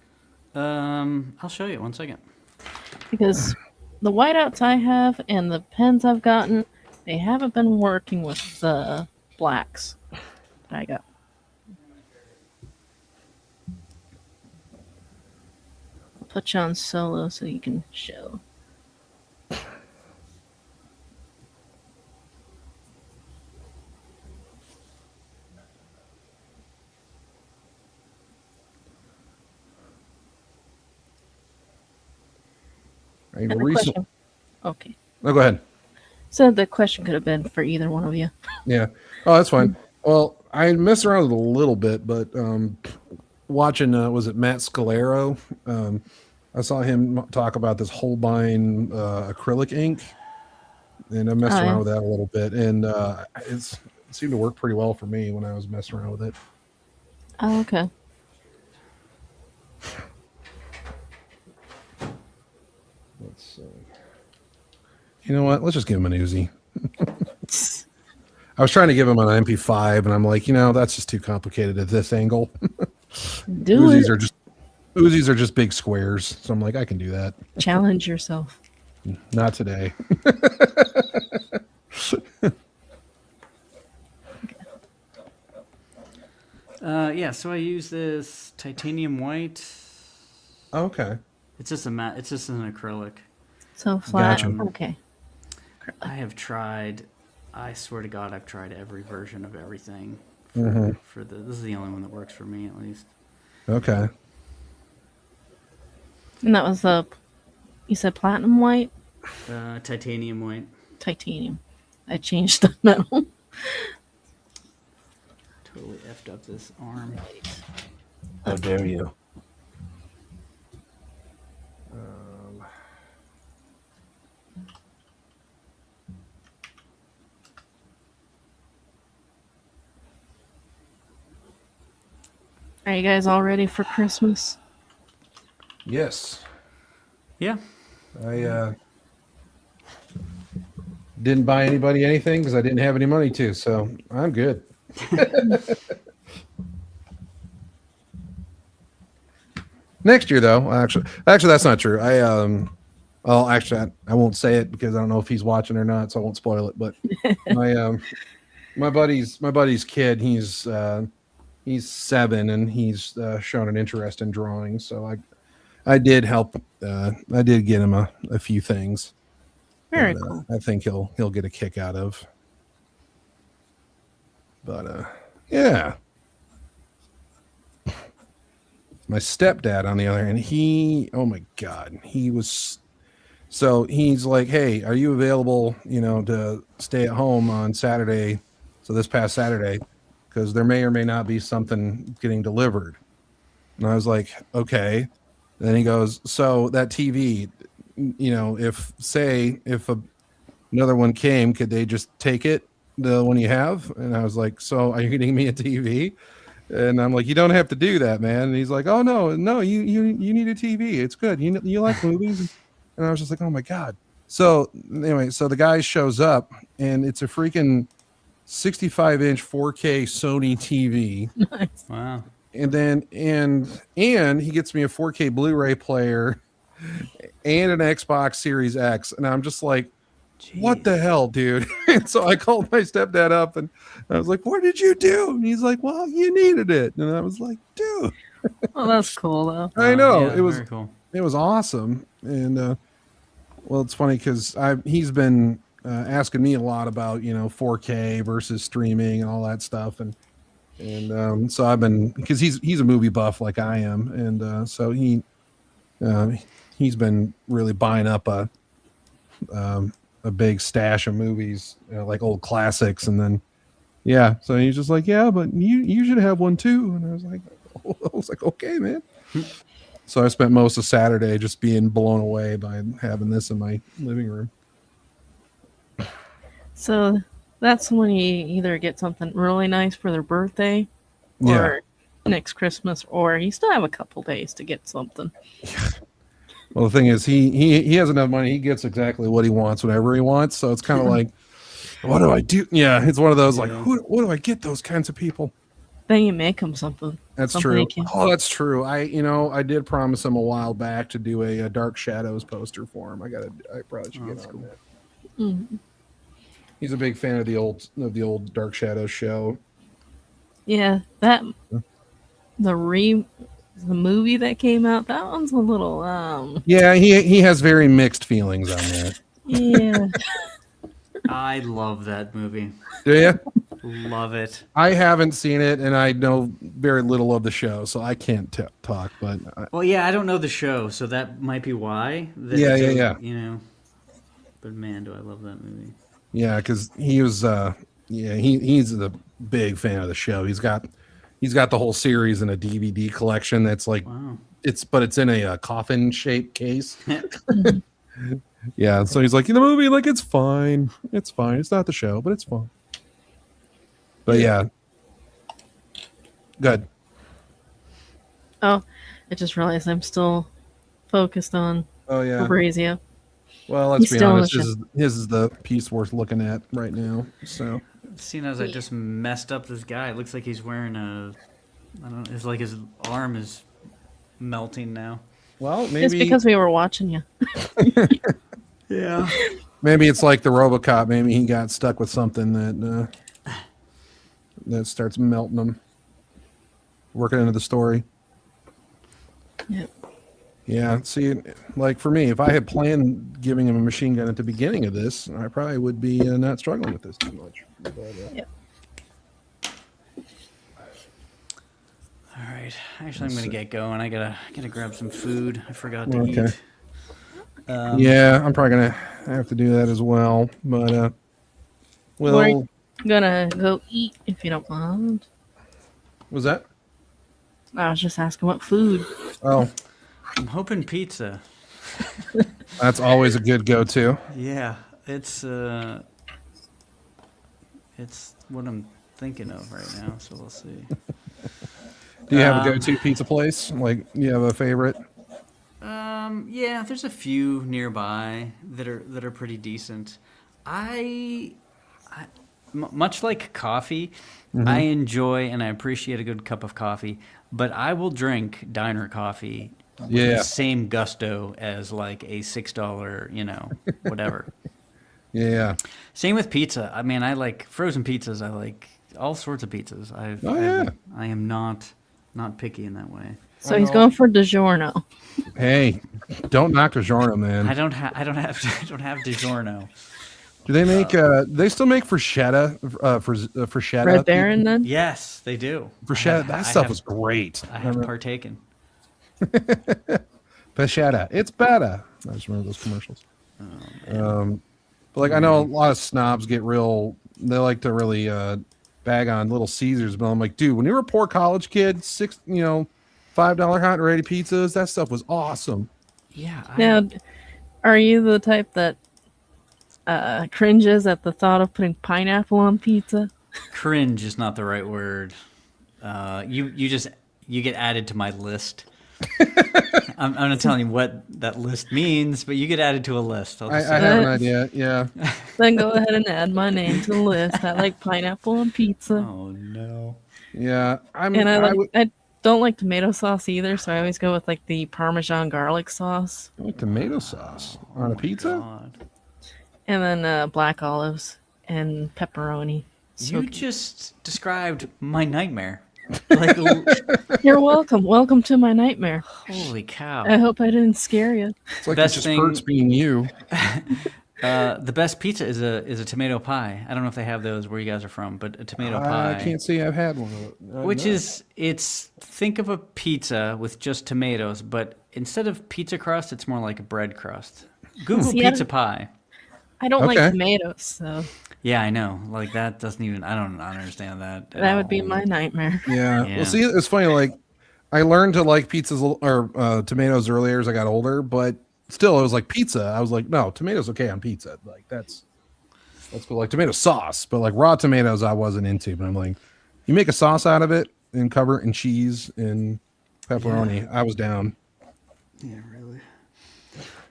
Speaker 2: I'll show you 1 second.
Speaker 1: Because the whiteouts I have and the pens I've gotten, they haven't been working with the blacks that I got. I'll put you on solo so you can show.
Speaker 3: I
Speaker 1: And the
Speaker 3: recently.
Speaker 1: question. Okay.
Speaker 3: Oh, go ahead.
Speaker 1: So the question could have been for either one of you.
Speaker 3: Yeah. Oh, that's fine. Well, I messed around with it a little bit, but watching was it Matt Scalero? I saw him talk about this Holbein acrylic ink, and I messed
Speaker 1: Oh,
Speaker 3: around
Speaker 1: yeah.
Speaker 3: with that a little bit, and it seemed to work pretty well for me when I was messing around with it.
Speaker 1: Oh, okay.
Speaker 3: Let's see. You know what? Let's just give him an Uzi. I was trying to give him an MP5, and I'm like, that's just too complicated at this angle.
Speaker 1: Do
Speaker 3: Uzis
Speaker 1: it.
Speaker 3: are just big squares, so I'm like, I can do that.
Speaker 1: Challenge yourself.
Speaker 3: Not today.
Speaker 2: Yeah, so I use this titanium white.
Speaker 3: Okay.
Speaker 2: It's just a matte. It's just an acrylic.
Speaker 1: So flat.
Speaker 3: Gotcha.
Speaker 1: Okay.
Speaker 2: I have tried. I swear to God, I've tried every version of everything.
Speaker 3: Mhm.
Speaker 2: This is the only one that works for me, at least.
Speaker 3: Okay.
Speaker 1: And that was you said platinum white?
Speaker 2: Titanium white.
Speaker 1: Titanium. I changed the metal.
Speaker 2: Totally effed up this arm.
Speaker 3: How dare you?
Speaker 1: Are you guys all ready for Christmas?
Speaker 3: Yes.
Speaker 2: Yeah.
Speaker 3: I didn't buy anybody anything because I didn't have any money to, so I'm good. Next year, though, actually, that's not true. I won't say it because I don't know if he's watching or not, so I won't spoil it. But my buddy's kid, he's 7 and he's shown an interest in drawing, so I did help. I did get him a few things.
Speaker 1: Very
Speaker 3: that,
Speaker 1: cool.
Speaker 3: I think he'll get a kick out of. But yeah. My stepdad, on the other hand, oh my God, he's like, hey, are you available, to stay at home on Saturday? So this past Saturday, because there may or may not be something getting delivered. And I was like, okay. And then he goes, so that TV, if another one came, could they just take it, the one you have? And I was like, so are you getting me a TV? And I'm like, you don't have to do that, man. And he's like, oh no, you need a TV. It's good. You like movies? And I was just like, oh my god. So anyway, so the guy shows up, and it's a freaking 65-inch 4K Sony TV,
Speaker 1: Nice.
Speaker 2: Wow.
Speaker 3: and then and he gets me a 4K Blu-ray player and an Xbox Series X, and I'm just like, what the hell, dude? And so I called my stepdad up, and I was like, what did you do? And he's like, well, you needed it. And I was like, dude,
Speaker 1: Well, that's cool though.
Speaker 3: I know.
Speaker 2: Yeah,
Speaker 3: It was
Speaker 2: very cool.
Speaker 3: awesome. And well, it's funny because he's been asking me a lot about 4K versus streaming and all that stuff, and so I've been, because he's a movie buff like I am, and so he's been really buying up a big stash of movies, like old classics, and then so he's just like, yeah, but you should have one too. And I was like, okay, man. So I spent most of Saturday just being blown away by having this in my living room.
Speaker 1: So that's when you either get something really nice for their birthday, or next Christmas, or you still have a couple days to get something.
Speaker 3: Well, the thing is, he has enough money. He gets exactly what he wants whenever he wants. So it's kind of like, what do I do? Yeah, it's one of those like, what do I get those kinds of people?
Speaker 1: Then you make them something.
Speaker 3: That's
Speaker 1: something
Speaker 3: true.
Speaker 1: you can-
Speaker 3: Oh, that's true. I did promise him a while back to do a Dark Shadows poster for him. I probably should get on that.
Speaker 1: Mhm.
Speaker 3: He's a big fan of the old Dark Shadows show.
Speaker 1: Yeah, that the movie that came out, that one's a little
Speaker 3: Yeah, he has very mixed feelings on that.
Speaker 1: yeah.
Speaker 2: I love that movie.
Speaker 3: Do you?
Speaker 2: Love it.
Speaker 3: I haven't seen it, and I know very little of the show, so I can't talk. But
Speaker 2: Well, yeah, I don't know the show, so that might be why.
Speaker 3: Yeah.
Speaker 2: You know, but man, do I love that movie.
Speaker 3: yeah, because he was he's a big fan of the show. He's got the whole series in a DVD collection that's like
Speaker 2: Wow.
Speaker 3: it's in a coffin shaped case. Yeah, so he's like, the movie, like, it's fine. It's not the show, but it's fine. But yeah. Good.
Speaker 1: Oh, I just realized I'm still focused on
Speaker 3: Oh yeah.
Speaker 1: Fabrizio.
Speaker 3: Well, let's
Speaker 1: He's
Speaker 3: be
Speaker 1: still on
Speaker 3: honest.
Speaker 1: the
Speaker 3: This is the piece worth looking at right now. So
Speaker 2: Seeing as I just messed up this guy, it looks like he's wearing I don't know, it's like his arm is melting now.
Speaker 3: well,
Speaker 1: It's because we were watching you.
Speaker 2: Yeah.
Speaker 3: maybe it's like the RoboCop. Maybe he got stuck with something that starts melting him. Working into the story.
Speaker 1: Yep.
Speaker 3: Yeah, see, like for me, if I had planned giving him a machine gun at the beginning of this, I probably would be not struggling with this too much. But,
Speaker 1: Yep.
Speaker 2: All right. Actually, I'm gonna get going. I gotta grab some food. I forgot to
Speaker 3: Okay.
Speaker 2: eat.
Speaker 3: yeah, I'm probably gonna have to do that as well. But well,
Speaker 1: Or I'm gonna go eat if you don't mind.
Speaker 3: was that?
Speaker 1: I was just asking what food.
Speaker 3: Oh,
Speaker 2: I'm hoping pizza.
Speaker 3: that's always a good go-to.
Speaker 2: Yeah, it's what I'm thinking of right now. So we'll see.
Speaker 3: Do you have a go-to pizza place? Like, you have a favorite?
Speaker 2: Yeah, there's a few nearby that are pretty decent. Much like coffee, I enjoy and I appreciate a good cup of coffee, but I will drink diner coffee with
Speaker 3: Yeah.
Speaker 2: the same gusto as like a $6, whatever.
Speaker 3: Yeah.
Speaker 2: Same with pizza. I mean, I like frozen pizzas. I like all sorts of pizzas. I am not picky in that way.
Speaker 1: So he's going for DiGiorno.
Speaker 3: Hey, don't knock DiGiorno, man.
Speaker 2: I don't have DiGiorno.
Speaker 3: Do they make? They still make Freschetta? Freschetta.
Speaker 1: Red Baron then?
Speaker 2: Yes, they do.
Speaker 3: Freschetta. That stuff was great.
Speaker 2: I have partaken.
Speaker 3: Freschetta. It's better. I just remember those commercials. But like, I know a lot of snobs get real. They like to really bag on Little Caesars, but I'm like, dude, when you were a poor college kid, $5 hot and ready pizzas, that stuff was awesome.
Speaker 2: Yeah.
Speaker 1: Now, Are you the type that cringes at the thought of putting pineapple on pizza?
Speaker 2: Cringe is not the right word. You get added to my list. I'm not telling you what that list means, but you get added to a list. I'll
Speaker 3: I
Speaker 2: just say
Speaker 3: have an
Speaker 1: that.
Speaker 3: idea. Yeah.
Speaker 1: Then go ahead and add my name to the list. I like pineapple on pizza,
Speaker 2: oh no.
Speaker 3: Yeah.
Speaker 1: and I don't like tomato sauce either, so I always go with like the Parmesan garlic sauce,
Speaker 3: I like tomato sauce on a pizza.
Speaker 2: God.
Speaker 1: and then black olives and pepperoni. So
Speaker 2: You just described my nightmare. Like,
Speaker 1: you're welcome. Welcome to my nightmare.
Speaker 2: holy
Speaker 1: I
Speaker 2: cow.
Speaker 1: hope I didn't scare you.
Speaker 3: It's like
Speaker 2: Best
Speaker 3: it just
Speaker 2: thing-
Speaker 3: hurts being you.
Speaker 2: The best pizza is a tomato pie. I don't know if they have those where you guys are from, but a tomato pie.
Speaker 3: I can't say I've had one of it.
Speaker 2: Which is, think of a pizza with just tomatoes, but instead of pizza crust, it's more like a bread crust. Google
Speaker 1: See, I
Speaker 2: pizza
Speaker 1: don't-
Speaker 2: pie.
Speaker 1: I don't
Speaker 3: Okay.
Speaker 1: like tomatoes, so
Speaker 2: Yeah, I know. Like that doesn't even, I don't understand that. at
Speaker 1: that would be
Speaker 2: all.
Speaker 1: my nightmare.
Speaker 3: Yeah.
Speaker 2: Yeah.
Speaker 3: Well, see, it's funny. Like, I learned to like pizzas or tomatoes earlier as I got older, but still, it was like pizza. I was like, no, tomatoes okay on pizza. Like that's cool. Like tomato sauce, but like raw tomatoes, I wasn't into. But I'm like, you make a sauce out of it and cover it in cheese and pepperoni. I was down.
Speaker 2: Yeah, really.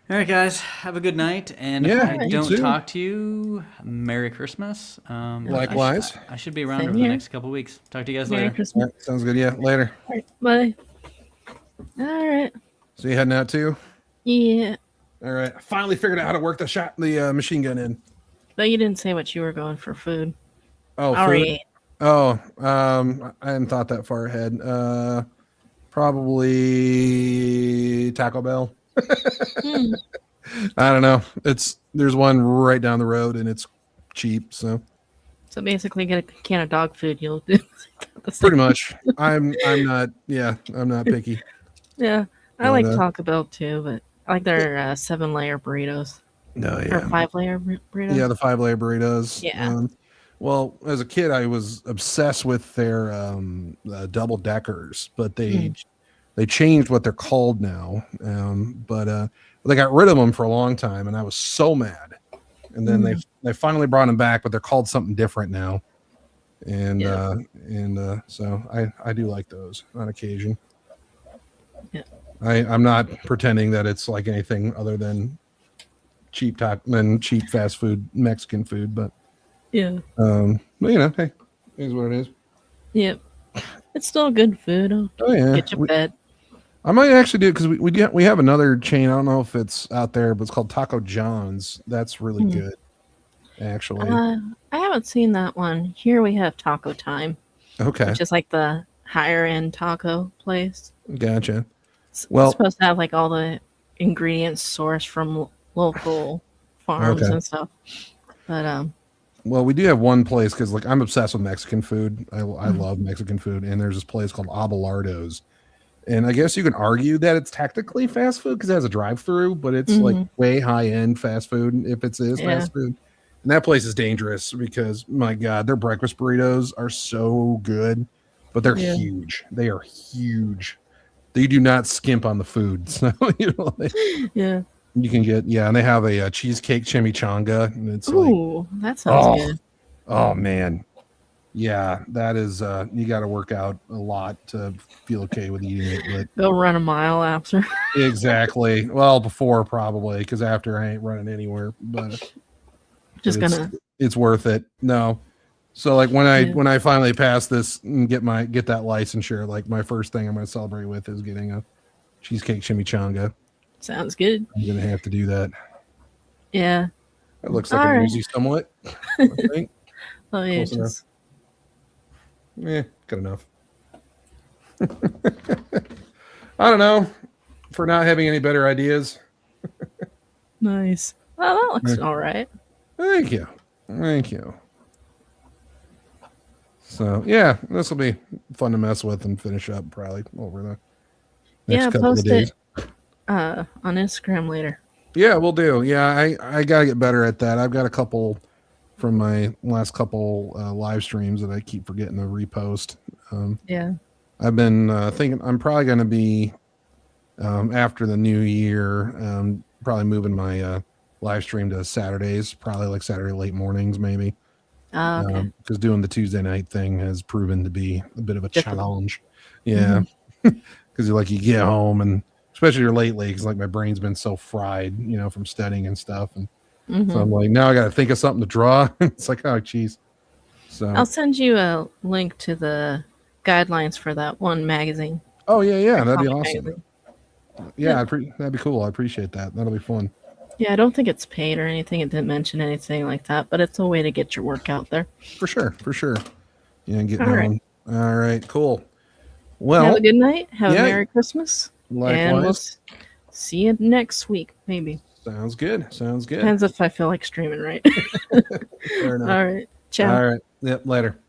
Speaker 2: All right, guys. Have a good night. And
Speaker 3: Yeah,
Speaker 2: if I
Speaker 3: you
Speaker 2: don't
Speaker 3: too.
Speaker 2: talk to you, Merry Christmas.
Speaker 3: Likewise.
Speaker 2: I should be around
Speaker 1: Same
Speaker 2: over the
Speaker 1: here.
Speaker 2: next couple of weeks. Talk to you guys
Speaker 1: Merry
Speaker 2: later.
Speaker 1: Christmas.
Speaker 3: All right, sounds good. Yeah. Later.
Speaker 1: All right, bye. All right.
Speaker 3: So you heading out too?
Speaker 1: Yeah.
Speaker 3: All right. I finally figured out how to work the machine gun in.
Speaker 1: But you didn't say what you were going for food.
Speaker 3: Oh,
Speaker 1: All
Speaker 3: food?
Speaker 1: right.
Speaker 3: Oh, I hadn't thought that far ahead. Probably Taco Bell.
Speaker 1: Hmm.
Speaker 3: I don't know. There's one right down the road and it's cheap, so
Speaker 1: So basically, get a can of dog food. You'll do the same.
Speaker 3: pretty much. I'm not picky.
Speaker 1: Yeah, I
Speaker 3: But,
Speaker 1: like Taco Bell too, but I like their 7-layer burritos
Speaker 3: No,
Speaker 1: or
Speaker 3: yeah.
Speaker 1: 5-layer burritos.
Speaker 3: Yeah, the 5-layer burritos.
Speaker 1: Yeah.
Speaker 3: Well, as a kid, I was obsessed with their double deckers, but they changed what they're called now. But they got rid of them for a long time, and I was so mad. And then they finally brought them back, but they're called something different now. And so I do like those on occasion.
Speaker 1: Yeah.
Speaker 3: I'm not pretending that it's like anything other than cheap fast food Mexican food, but
Speaker 1: Yeah.
Speaker 3: but hey, it is what it is.
Speaker 1: Yep. It's still good food. I'll
Speaker 3: Oh yeah,
Speaker 1: get you fed.
Speaker 3: I might actually do it because we have another chain. I don't know if it's out there, but it's called Taco John's. That's really good, actually.
Speaker 1: I haven't seen that one. Here we have Taco Time,
Speaker 3: Okay,
Speaker 1: which is like the higher end taco place.
Speaker 3: gotcha.
Speaker 1: It's
Speaker 3: Well-
Speaker 1: supposed to have like all the ingredients sourced from local farms
Speaker 3: Okay.
Speaker 1: and stuff. But
Speaker 3: Well, we do have one place because like I'm obsessed with Mexican food. I love Mexican food, and there's this place called Abelardo's. And I guess you can argue that it's technically fast food because it has a drive-through, but it's like way high-end fast food if it is
Speaker 1: Yeah.
Speaker 3: fast food. And that place is dangerous because my God, their breakfast burritos are so good, but they're
Speaker 1: Yeah.
Speaker 3: huge. They are huge. They do not skimp on the food. So
Speaker 1: yeah.
Speaker 3: you can get and they have a cheesecake chimichanga, and it's like
Speaker 1: Ooh, that sounds good.
Speaker 3: oh man. Yeah, that is you got to work out a lot to feel okay with eating it,
Speaker 1: Go run a mile after.
Speaker 3: but exactly. Well, before probably because after I ain't running anywhere, but
Speaker 1: Just
Speaker 3: it's,
Speaker 1: gonna.
Speaker 3: it's worth it. No. So like when
Speaker 1: Yeah.
Speaker 3: I finally pass this and get that licensure, like my first thing I'm going to celebrate with is getting a cheesecake chimichanga.
Speaker 1: Sounds good.
Speaker 3: I'm going to have to do that.
Speaker 1: Yeah.
Speaker 3: That looks like
Speaker 1: All
Speaker 3: a
Speaker 1: right.
Speaker 3: Uzi somewhat. I think.
Speaker 1: Oh yeah.
Speaker 3: Close enough.
Speaker 1: Just,
Speaker 3: Good enough. I don't know. For not having any better ideas.
Speaker 1: nice. Well, that looks
Speaker 3: Yeah.
Speaker 1: all right.
Speaker 3: Thank you. Thank you. So yeah, this will be fun to mess with and finish up probably over the next
Speaker 1: Yeah,
Speaker 3: couple of
Speaker 1: post
Speaker 3: days.
Speaker 1: it on Instagram later.
Speaker 3: Yeah, we'll do. Yeah, I gotta get better at that. I've got a couple from my last couple live streams that I keep forgetting to repost.
Speaker 1: Yeah.
Speaker 3: I've been thinking I'm probably going to be after the new year probably moving my live stream to Saturdays, probably like Saturday late mornings, maybe.
Speaker 1: Oh, okay.
Speaker 3: Because doing the Tuesday night thing has proven to be a bit of a
Speaker 1: Difficult.
Speaker 3: challenge. Yeah, because you get home and especially your lately, because like my brain's been so fried, from studying and stuff, and so I'm like, now I got to think of something to draw. It's like, oh, geez. So
Speaker 1: I'll send you a link to the guidelines for that one magazine.
Speaker 3: oh yeah, that'd be
Speaker 1: Comic
Speaker 3: awesome.
Speaker 1: magazine.
Speaker 3: Yeah, that'd be cool. I appreciate that. That'll be fun.
Speaker 1: Yeah, I don't think it's paid or anything. It didn't mention anything like that, but it's a way to get your work out there.
Speaker 3: For sure. Yeah, get
Speaker 1: All
Speaker 3: going.
Speaker 1: right.
Speaker 3: All right, cool. Well,
Speaker 1: Have a good night. Have
Speaker 3: yeah,
Speaker 1: a Merry Christmas. And we'll
Speaker 3: likewise.
Speaker 1: see you next week, maybe.
Speaker 3: Sounds good.
Speaker 1: Depends if I feel like streaming, right?
Speaker 3: Fair enough.
Speaker 1: All right. Ciao.
Speaker 3: All right. Yep. Later.